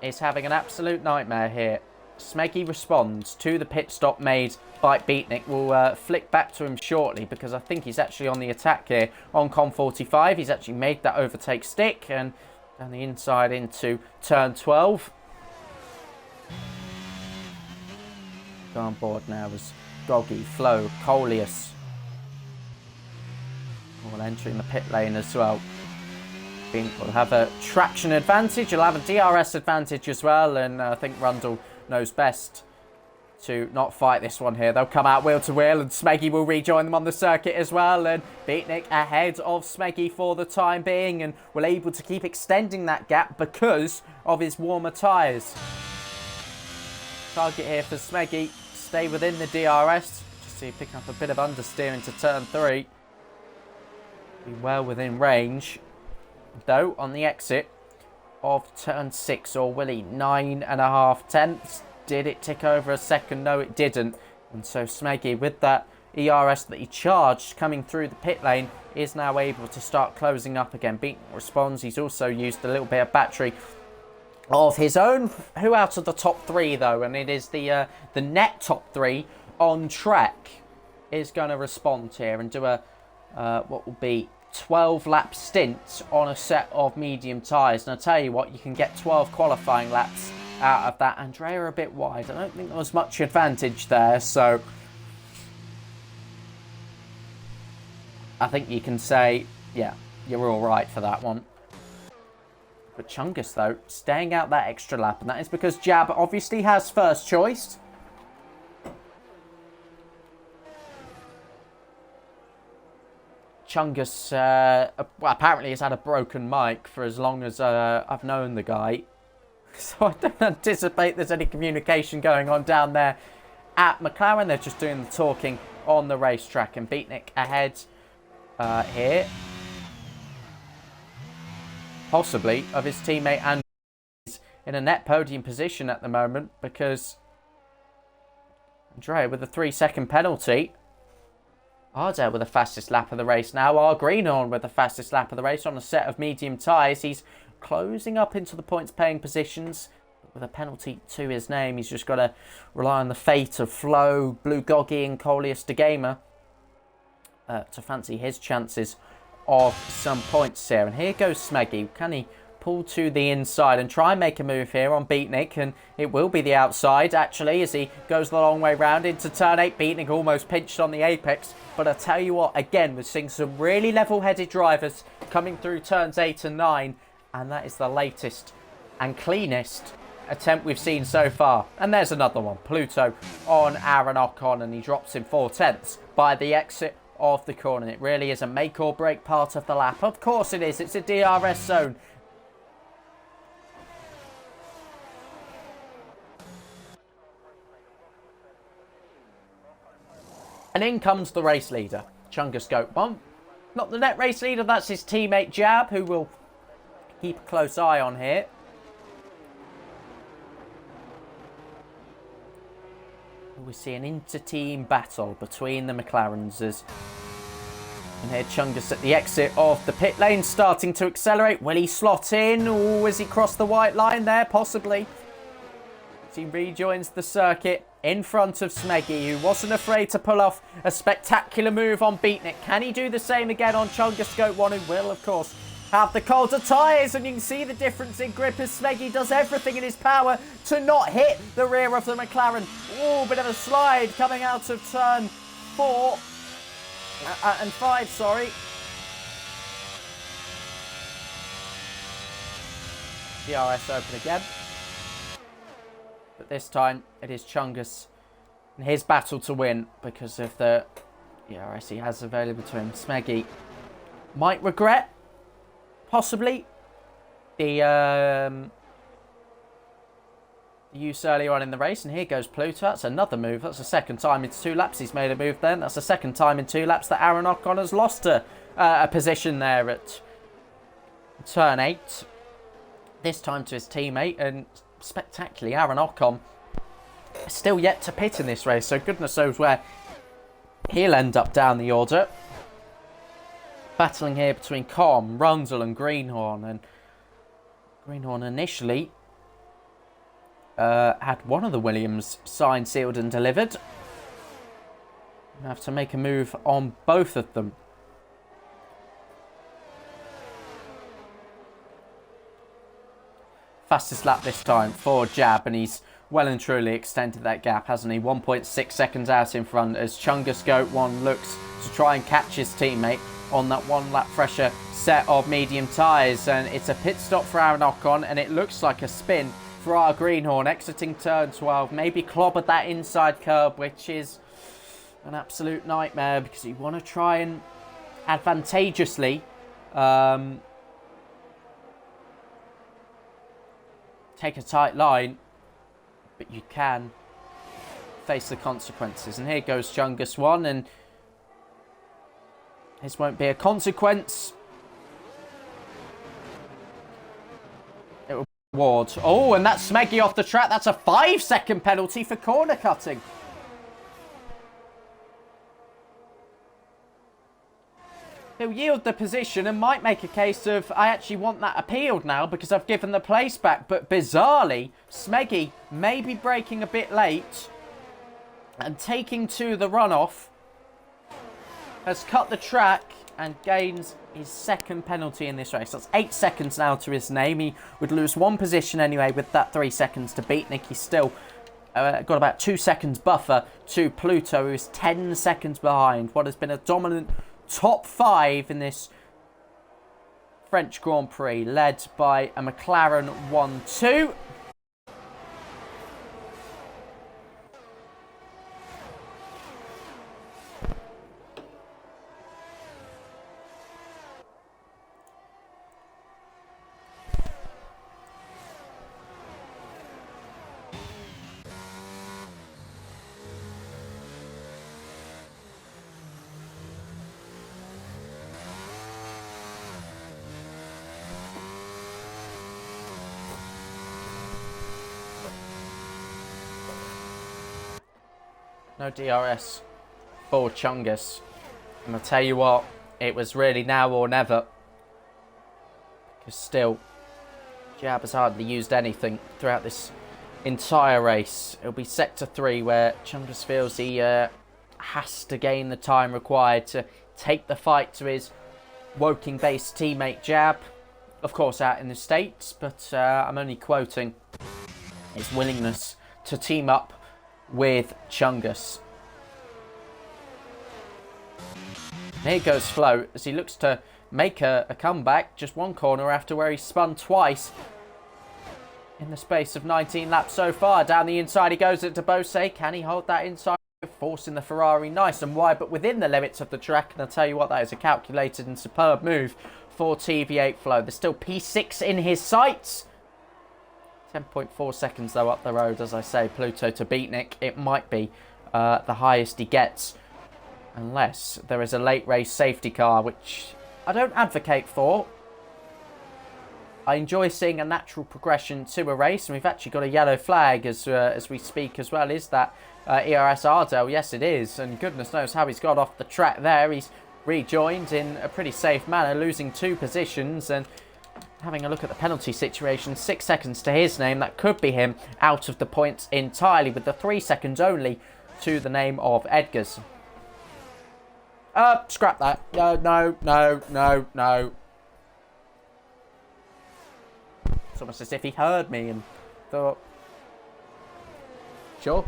is having an absolute nightmare here. Smeggy responds to the pit stop made by Beatnik. We'll flick back to him shortly because I think he's actually on the attack here on Con 45. He's actually made that overtake stick and down the inside into turn 12. Go on board now as Goggy, Flo, Coleus all entering the pit lane as well. Beatnik will have a traction advantage. He'll have a DRS advantage as well, and I think Rundle knows best to not fight this one here. They'll come out wheel to wheel, and Smeggy will rejoin them on the circuit as well. And Beatnik ahead of Smeggy for the time being, and will able to keep extending that gap because of his warmer tyres. Target here for Smeggy, stay within the DRS. Just see picking up a bit of understeer into turn 3. Be well within range, though, on the exit of turn 6, or will he? 9.5 tenths. Did it tick over a second? No, it didn't. And so Smeggy, with that ERS that he charged coming through the pit lane, is now able to start closing up again. Beatnik responds. He's also used a little bit of battery of his own. Who out of the top 3 though? And it is the net top 3 on track is going to respond here and do a what will be 12 lap stint on a set of medium tyres. And I'll tell you what, you can get 12 qualifying laps out of that. Andrea a bit wide. I don't think there was much advantage there, so I think you can say, yeah, you're all right for that one. But Chungus, though, staying out that extra lap, and that is because Jab obviously has first choice. Chungus well, apparently has had a broken mic for as long as I've known the guy. So I don't anticipate there's any communication going on down there at McLaren. They're just doing the talking on the racetrack. And Beatnik ahead here, possibly, of his teammate and in a net podium position at the moment, because Andrea with a 3-second penalty. Ardell with the fastest lap of the race now. Our Greenhorn with the fastest lap of the race on a set of medium tyres. He's closing up into the points paying positions with a penalty to his name. He's just got to rely on the fate of Flo, Blue Goggy and Coleus de Gamer to fancy his chances of some points here. And here goes Smeggy. Can he pull to the inside and try and make a move here on Beatnik? And it will be the outside, actually, as he goes the long way round into turn 8. Beatnik almost pinched on the apex. But I tell you what, again, we're seeing some really level-headed drivers coming through turns 8 and 9. And that is the latest and cleanest attempt we've seen so far. And there's another one. Pluto on Aaron Ocon, and he drops in 4 tenths by the exit of the corner. It really is a make or break part of the lap. Of course it is. It's a DRS zone. And in comes the race leader, Chungus Goat. Well, not the net race leader, that's his teammate Jab, who will keep a close eye on here. We see an inter-team battle between the McLarens and here Chungus at the exit of the pit lane, starting to accelerate. Will he slot in, or has he crossed the white line there? Possibly. As he rejoins the circuit in front of Smeggy, who wasn't afraid to pull off a spectacular move on Beatnik. Can he do the same again on Chungus Goat 1, who will, of course, have the colder tyres? And you can see the difference in grip as Smeggy does everything in his power to not hit the rear of the McLaren. Oh, bit of a slide coming out of turn 4 and 5, sorry. DRS open again. But this time it is Chungus and his battle to win because of the DRS he has available to him. Smeggy might regret, possibly, the use earlier on in the race. And here goes Pluto. That's another move. That's the second time in 2 laps he's made a move then. That's the second time in 2 laps that Aaron Ocon has lost a position there at turn 8. This time to his teammate, and spectacularly Aaron Ocon still yet to pit in this race, so goodness knows where he'll end up down the order. battling here between Com, Rundle and Greenhorn. And Greenhorn initially had one of the Williams signed, sealed and delivered. We have to make a move on both of them. Fastest lap this time for Jab, and he's well and truly extended that gap, hasn't he? 1.6 seconds out in front as Chungus Goat 1 looks to try and catch his teammate on that 1 lap fresher set of medium tyres. And it's a pit stop for our knock-on, and it looks like a spin for our Greenhorn, exiting turn 12. Maybe clobbered that inside curb, which is an absolute nightmare because you want to try and advantageously take a tight line, but you can face the consequences. And here goes Chungus 1, and this won't be a consequence. It will be Ward. Oh, and that's Smeggy off the track. That's a 5-second penalty for corner cutting. He'll yield the position and might make a case of, I actually want that appealed now because I've given the place back. But bizarrely, Smeggy may be braking a bit late and taking to the runoff. Has cut the track and gains his 2nd penalty in this race. That's 8 seconds now to his name. He would lose 1 position anyway with that 3 seconds to beat Nick. He's still got about 2 seconds buffer to Pluto, who is 10 seconds behind what has been a dominant top 5 in this French Grand Prix, led by a McLaren 1-2. No DRS for Chungus. And I'll tell you what, it was really now or never. Because still, Jab has hardly used anything throughout this entire race. It'll be Sector 3 where Chungus feels he has to gain the time required to take the fight to his Woking-based teammate Jab. Of course, out in the States, but I'm only quoting his willingness to team up with Chungus. Here goes Flo as he looks to make a comeback. Just 1 corner after where he spun twice in the space of 19 laps so far. Down the inside he goes at Debose. Can he hold that inside? Forcing the Ferrari nice and wide, but within the limits of the track. And I'll tell you what, that is a calculated and superb move for TV8 Flo. There's still P6 in his sights. 10.4 seconds though up the road, as I say. Pluto to beat Nick. It might be the highest he gets, unless there is a late race safety car, which I don't advocate for. I enjoy seeing a natural progression to a race, and we've actually got a yellow flag as we speak as well. Is that ERS Ardell? Yes, it is, and goodness knows how he's got off the track there. He's rejoined in a pretty safe manner, losing 2 positions, and having a look at the penalty situation, 6 seconds to his name. That could be him out of the points entirely, with the 3 seconds only to the name of Edgar's. Scrap that. No. It's almost as if he heard me and thought, sure.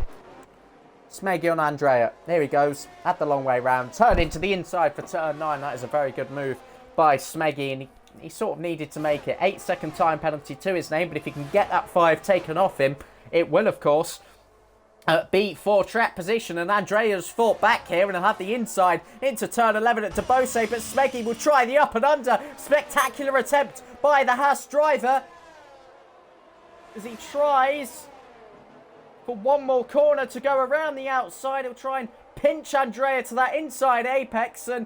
Smeggy on Andrea. Here he goes. Had the long way round. Turn into the inside for turn 9. That is a very good move by Smeggy, and he sort of needed to make it. 8-second time penalty to his name, but if he can get that 5 taken off him, it will, of course, be for track position. And Andrea's fought back here and he'll have the inside into turn 11 at Debose, but Smeggy will try the up and under. Spectacular attempt by the Haas driver as he tries for 1 more corner to go around the outside. He'll try and pinch Andrea to that inside apex, and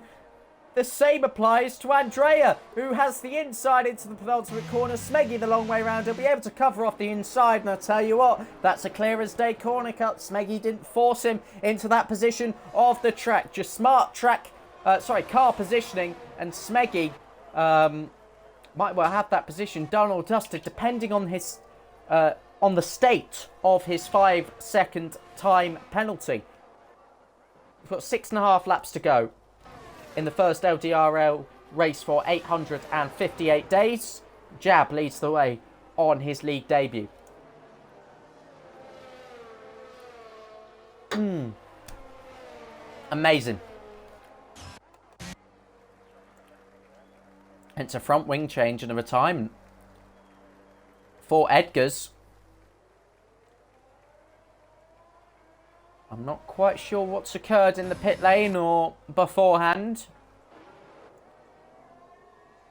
the same applies to Andrea, who has the inside into the penultimate corner. Smeggy the long way round. He'll be able to cover off the inside, and I'll tell you what, that's a clear as day corner cut. Smeggy didn't force him into that position of the track. Just smart track car positioning, and Smeggy might well have that position done or dusted, depending on his on the state of his 5-second time penalty. We've got 6.5 laps to go in the first LDRL race for 858 days. Jab leads the way on his league debut. Amazing. It's a front wing change and a retirement for Edgar's. I'm not quite sure what's occurred in the pit lane or beforehand.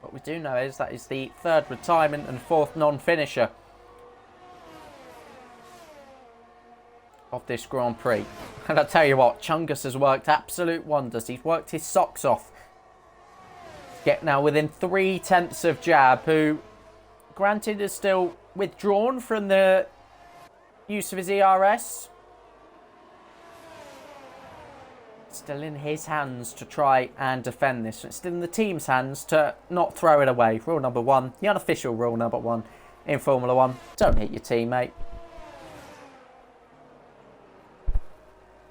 What we do know is that is the third retirement and fourth non-finisher of this Grand Prix. And I tell you what, Chungus has worked absolute wonders. He's worked his socks off. Get now within 3/10 of Jab, who, granted, is still withdrawn from the use of his ERS. Still in his hands to try and defend this. It's still in the team's hands to not throw it away. Rule number 1, the unofficial rule number 1 in Formula 1. Don't hit your teammate.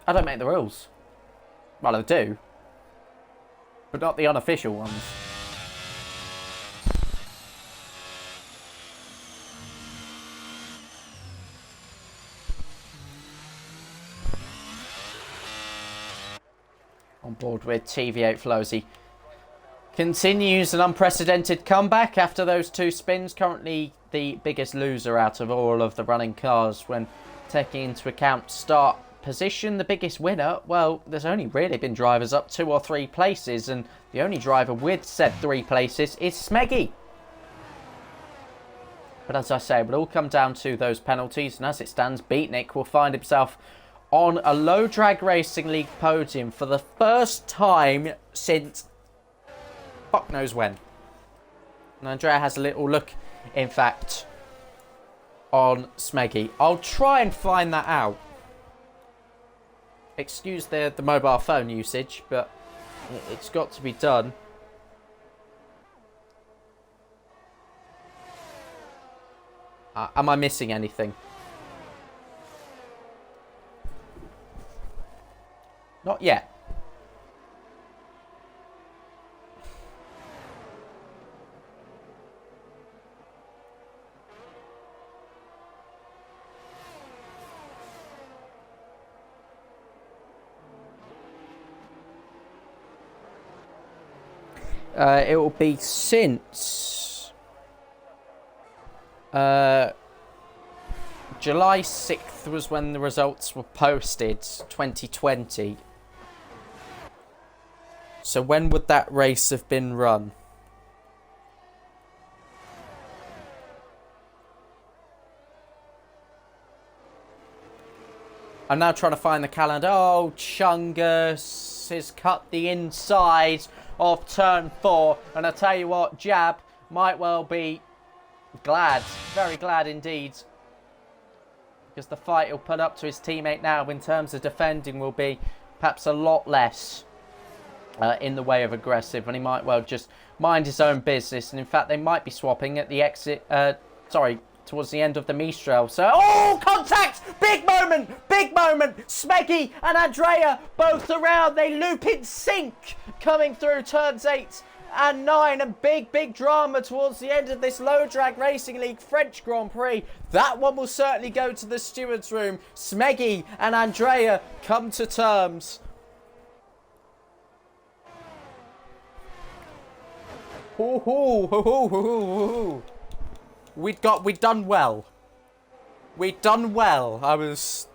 I don't make the rules. Well, I do. But not the unofficial ones. On board with TV8 Flowsy. Continues an unprecedented comeback after those 2 spins. Currently the biggest loser out of all of the running cars when taking into account start position. The biggest winner, well, there's only really been drivers up 2 or 3 places, and the only driver with said 3 places is Smeggy. But as I say, it will all come down to those penalties, and as it stands, Beatnik will find himself on a low drag racing league podium for the first time since fuck knows when. And Andrea has a little look, in fact, on Smeggy. I'll try and find that out. Excuse the mobile phone usage, but it's got to be done. Am I missing anything? Not yet. It will be since July 6th was when the results were posted, 2020. So when would that race have been run? I'm now trying to find the calendar. Oh, Chungus has cut the inside of turn 4. And I tell you what, Jab might well be glad, very glad indeed. Because the fight he'll put up to his teammate now in terms of defending will be perhaps a lot less in the way of aggressive. And he might well just mind his own business. And in fact, they might be swapping at the exit, towards the end of the Mistral. So, oh, contact! Big moment! Big moment! Smeggy and Andrea both around. They loop in sync coming through turns 8 and 9. And big drama towards the end of this low drag racing league French Grand Prix. That one will certainly go to the stewards room. Smeggy and Andrea come to terms. We'd done well. We'd done well. I was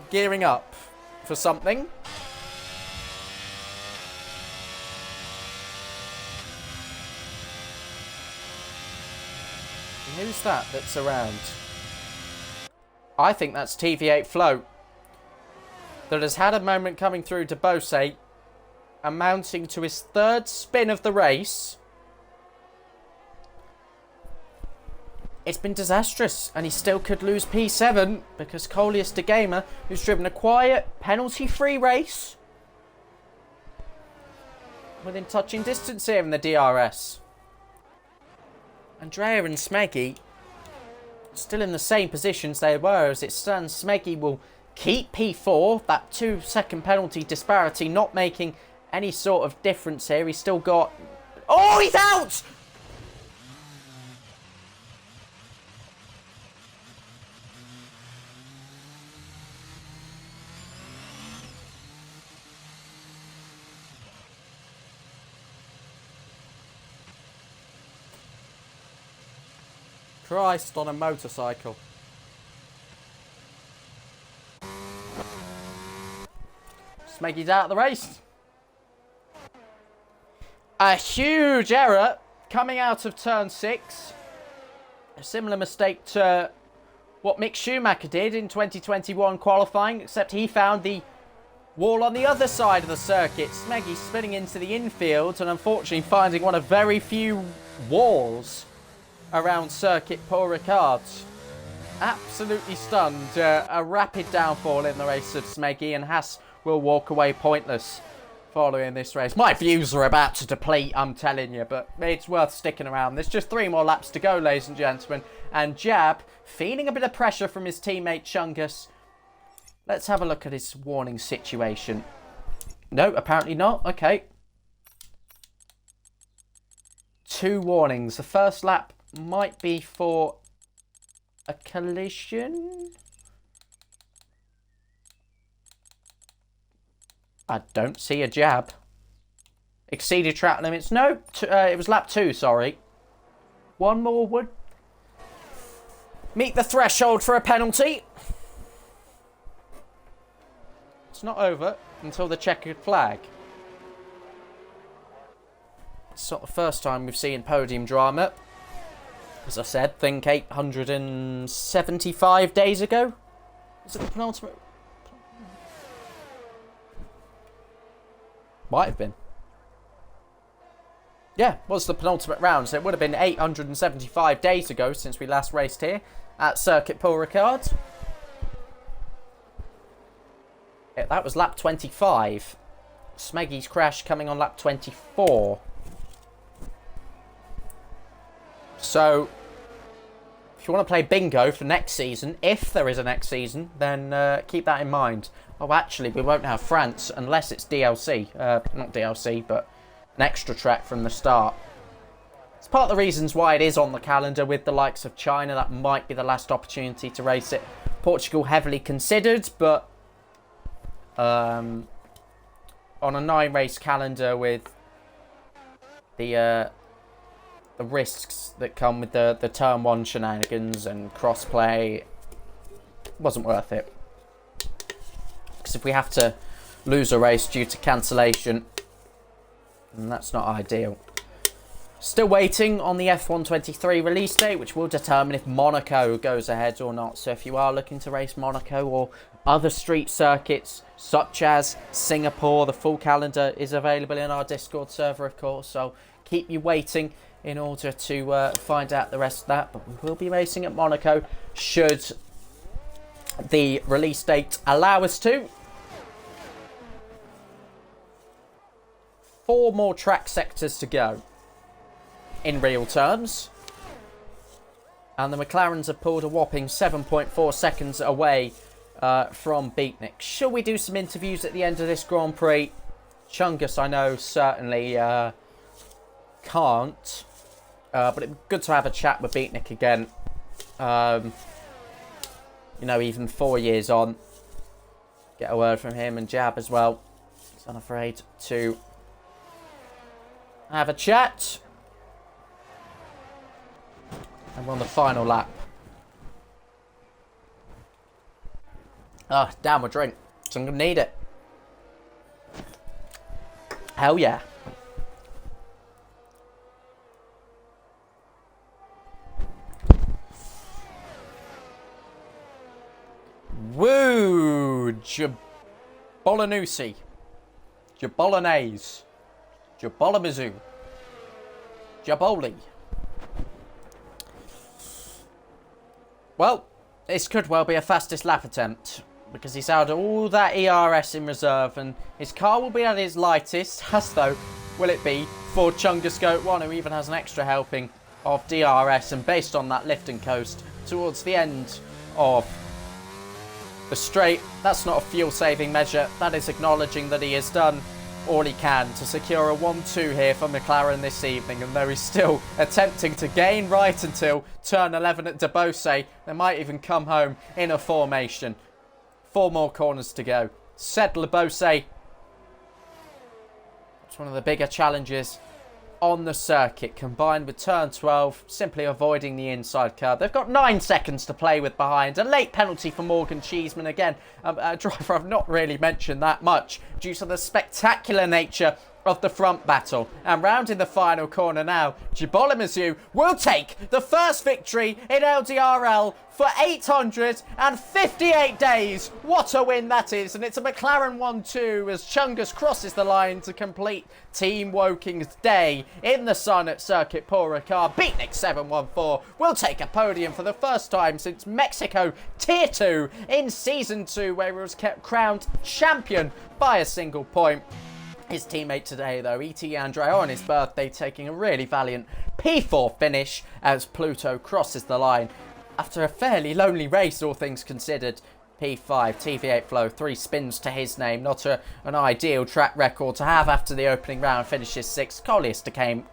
gearing up for something. Who's that's around? I think that's TV8 Float. That has had a moment coming through to Bose, amounting to his 3rd spin of the race. It's been disastrous, and he still could lose P7 because Coleus de Gamer, who's driven a quiet, penalty-free race, within touching distance here in the DRS. Andrea and Smeggy still in the same positions they were as it stands. Smeggy will keep P4. That 2-second penalty disparity not making any sort of difference here. He's still got... Oh, he's out! Christ on a motorcycle. Smeggy's out of the race. A huge error coming out of turn 6. A similar mistake to what Mick Schumacher did in 2021 qualifying, except he found the wall on the other side of the circuit. Smeggy spinning into the infield and unfortunately finding one of very few walls around Circuit Paul Ricard. Absolutely stunned. A rapid downfall in the race of Smeggy, and Haas will walk away pointless following this race. My views are about to deplete, I'm telling you, but it's worth sticking around. There's just 3 more laps to go, ladies and gentlemen. And Jab, feeling a bit of pressure from his teammate Chungus. Let's have a look at his warning situation. No, apparently not. Okay. 2 warnings. The first lap might be for a collision. I don't see a jab. Exceeded track limits. No, it was lap 2, sorry. 1 more would meet the threshold for a penalty. It's not over until the checkered flag. It's not the first time we've seen podium drama. As I said, think 875 days ago. Was it the penultimate? Might have been. Yeah, was the penultimate round. So it would have been 875 days ago since we last raced here at Circuit Paul Ricard. Yeah, that was lap 25. Smeggy's crash coming on lap 24. So, if you want to play bingo for next season, if there is a next season, then keep that in mind. Oh, actually, we won't have France unless it's DLC. Not DLC, but an extra track from the start. It's part of the reasons why it is on the calendar with the likes of China. That might be the last opportunity to race it. Portugal heavily considered, but on a 9-race calendar with the risks that come with the turn 1 shenanigans and crossplay, wasn't worth it. Because if we have to lose a race due to cancellation, then that's not ideal. Still waiting on the F123 release date, which will determine if Monaco goes ahead or not. So if you are looking to race Monaco or other street circuits such as Singapore, the full calendar is available in our Discord server, of course. So keep you waiting in order to find out the rest of that. But we will be racing at Monaco should the release date allow us to. 4 more track sectors to go in real terms. And the McLarens have pulled a whopping 7.4 seconds away from Beatnik. Shall we do some interviews at the end of this Grand Prix? Chungus, I know, certainly can't. But it's good to have a chat with Beatnik again. You know, even 4 years on. Get a word from him and Jab as well. He's unafraid to have a chat. And we're on the final lap. Down my drink. So I'm going to need it. Hell yeah. Woo! Jabolonusi. Jabolonaise. Jabolamizu. Jaboli. Well, this could well be a fastest lap attempt, because he's had all that ERS in reserve and his car will be at its lightest, as though will it be for Chungus Goat 1, who even has an extra helping of DRS, and based on that lift and coast towards the end of the straight, that's not a fuel saving measure, that is acknowledging that he has done all he can to secure a 1-2 here for McLaren this evening, and though he's still attempting to gain right until turn 11 at Debose, they might even come home in a formation. 4 more corners to go. Said Debose, it's one of the bigger challenges on the circuit, combined with turn 12, simply avoiding the inside curve. They've got 9 seconds to play with behind. A late penalty for Morgan Cheeseman again. A driver I've not really mentioned that much due to the spectacular nature of the front battle. And rounding the final corner now, Jibolimizu will take the first victory in LDRL for 858 days. What a win that is. And it's a McLaren 1-2 as Chungus crosses the line to complete Team Woking's day in the sun at Circuit Paul Ricard. Beatnik 714 will take a podium for the first time since Mexico Tier 2 in Season 2, where he was kept crowned champion by a single point. His teammate today, though, E.T. Andrea, on his birthday, taking a really valiant P4 finish as Pluto crosses the line. After a fairly lonely race, all things considered, P5, TV8 flow, 3 spins to his name. Not an ideal track record to have after the opening round finishes 6th. Colliers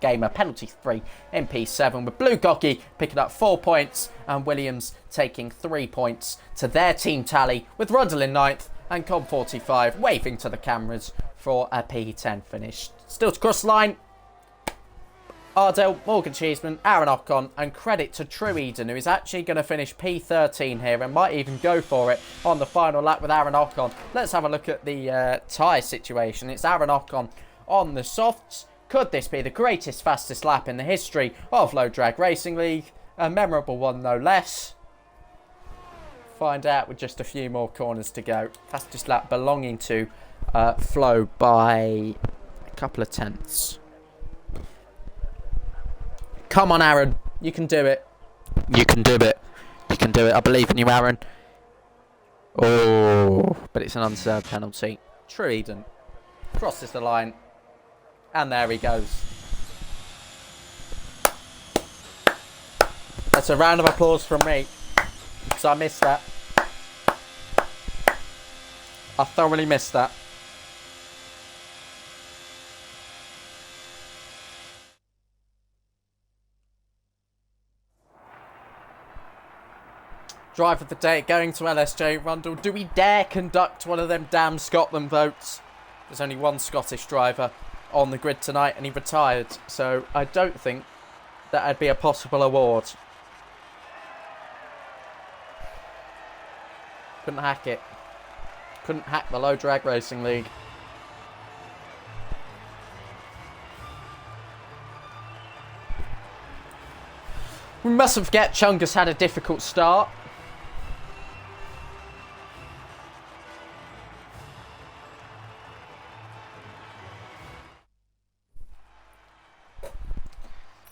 gamer penalty 3 in P7, with Blue Gocky picking up 4 points and Williams taking 3 points to their team tally, with Rundle in 9th and Com45 waving to the cameras for a P10 finish. Still to cross the line, Ardell, Morgan Cheeseman, Aaron Ocon, and credit to True Eden, who is actually going to finish P13 here and might even go for it on the final lap with Aaron Ocon. Let's have a look at the tyre situation. It's Aaron Ocon on the softs. Could this be the greatest fastest lap in the history of Low Drag Racing League? A memorable one, no less. Find out with just a few more corners to go. Fastest lap belonging to Flo by a couple of tenths. Come on, Aaron. You can do it. You can do it. You can do it. I believe in you, Aaron. Oh, but it's an unserved penalty. True Eden crosses the line. And there he goes. That's a round of applause from me. So I missed that. I thoroughly missed that. Drive of the day going to LSJ. Rundle, do we dare conduct one of them damn Scotland votes? There's only one Scottish driver on the grid tonight and he retired, so I don't think that'd be a possible award. Couldn't hack it. Couldn't hack the Low Drag Racing League. We mustn't forget Chungus had a difficult start.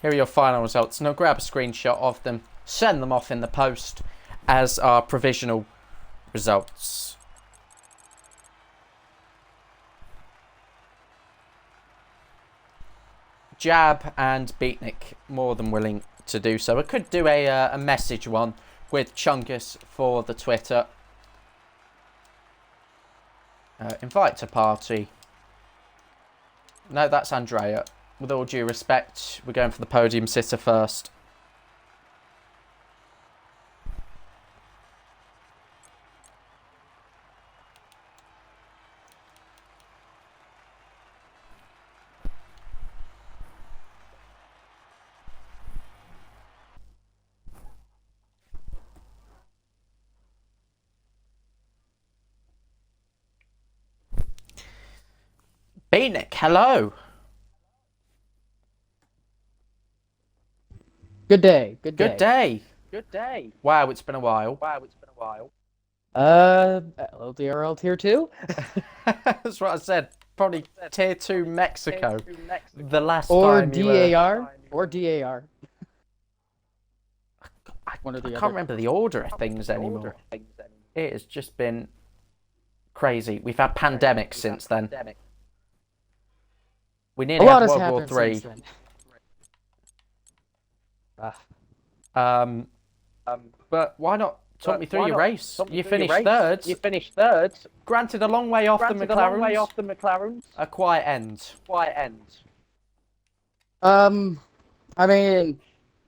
Here are your final results. Now grab a screenshot of them, send them off in the post as our provisional results. Jab and Beatnik more than willing to do so. I could do a message one with Chungus for the Twitter. Invite to party. No, that's Andrea. With all due respect, we're going for the podium sitter first. Beatnik, hello. Good day. Good day. Good day. Good day. Wow, it's been a while. LDRL Tier 2? That's what I said. Probably Tier 2 Mexico. The last Or time you were... DAR? Or DAR. I can't remember the order of things anymore. It has just been crazy. We've had pandemics since then. We A nearly lot had has World War happened Three. since then. But why not talk me through your race? You finished third. You finished third. Granted, a long way off the Granted, a long way McLarens. off the McLarens. A quiet end. Quiet end. I mean,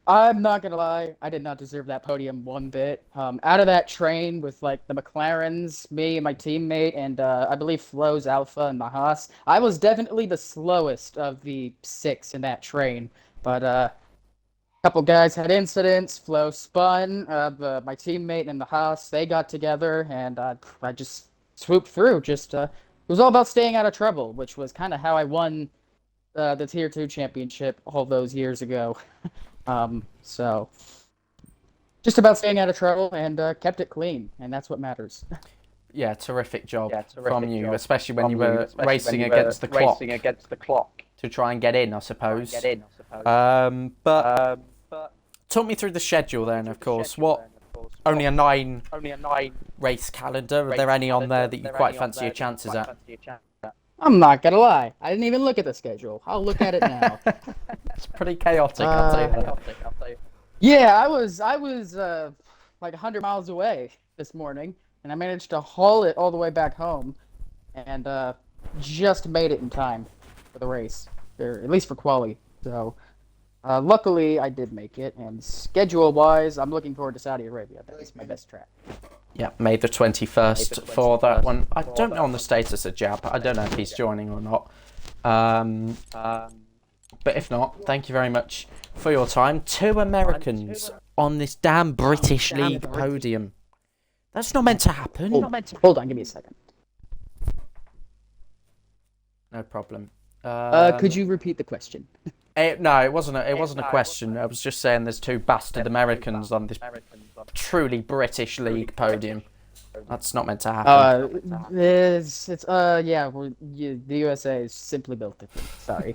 I'm not gonna lie, I did not deserve that podium one bit. Out of that train with like the McLarens, me and my teammate, and I believe Flo's Alpha and the Haas, I was definitely the slowest of the 6 in that train. But a couple guys had incidents. Flo spun. My teammate and the Haas, they got together, and I just swooped through. It was all about staying out of trouble, which was kind of how I won the Tier 2 championship all those years ago. So just about staying out of trouble and kept it clean, and that's what matters. Yeah, terrific job Terrific from you, job especially when from you were especially racing when you were against the clock Racing against the clock. to try and get in, I suppose. Get in, I suppose. But But talk me through the schedule then, of course. Only a 9 race calendar. Are there any on there that you quite fancy your chances at? I'm not gonna lie, I didn't even look at the schedule. I'll look at it now. It's pretty chaotic, I'll tell you that. Yeah, I was like 100 miles away this morning, and I managed to haul it all the way back home, and just made it in time for the race, or at least for quali. So luckily I did make it, and schedule-wise, I'm looking forward to Saudi Arabia. That's my best track. Yeah, May the 21st for that one. I don't know on the status of Jab. I don't know if he's joining or not. But if not, thank you very much for your time. 2 Americans on this damn British League podium. That's not meant to happen. Hold on, give me a second. No problem. Could you repeat the question? No, it wasn't a question. I was just saying there's 2 bastard Americans on this truly British League podium. That's not meant to happen. The USA is simply built different. Sorry.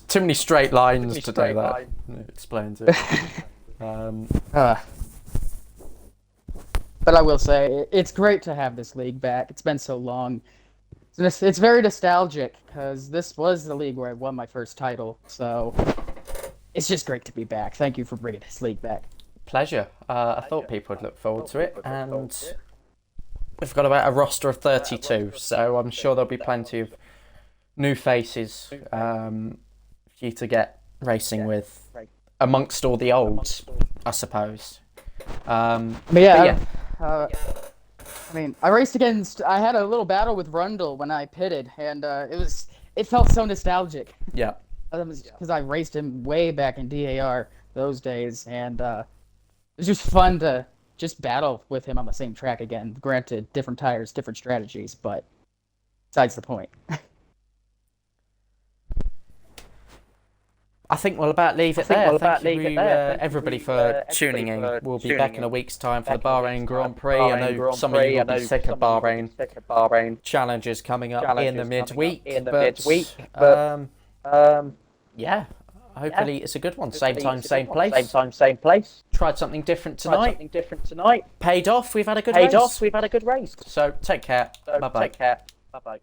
Too many straight lines to do that. Explains it. But I will say, it's great to have this league back. It's been so long. It's very nostalgic, because this was the league where I won my first title, so it's just great to be back. Thank you for bringing this league back. Pleasure. I thought people would look forward to it, and we've got about a roster of 32, so I'm sure there'll be plenty of new faces for you to get racing with amongst all the olds, I suppose. I mean, I raced against. I had a little battle with Rundle when I pitted, and it felt so nostalgic. Yeah. Because I raced him way back in DAR those days, and it was just fun to just battle with him on the same track again. Granted, different tires, different strategies, but besides the point. I think we'll about leave it there. Thank you, everybody, for tuning in. We'll be back in a week's time for the Bahrain Grand Prix. I know some of you will be sick of Bahrain challenges coming up in the midweek. Yeah, hopefully it's a good one. Same time, same place. Tried something different tonight. Paid off. We've had a good race. We've had a good race. So take care. Bye bye.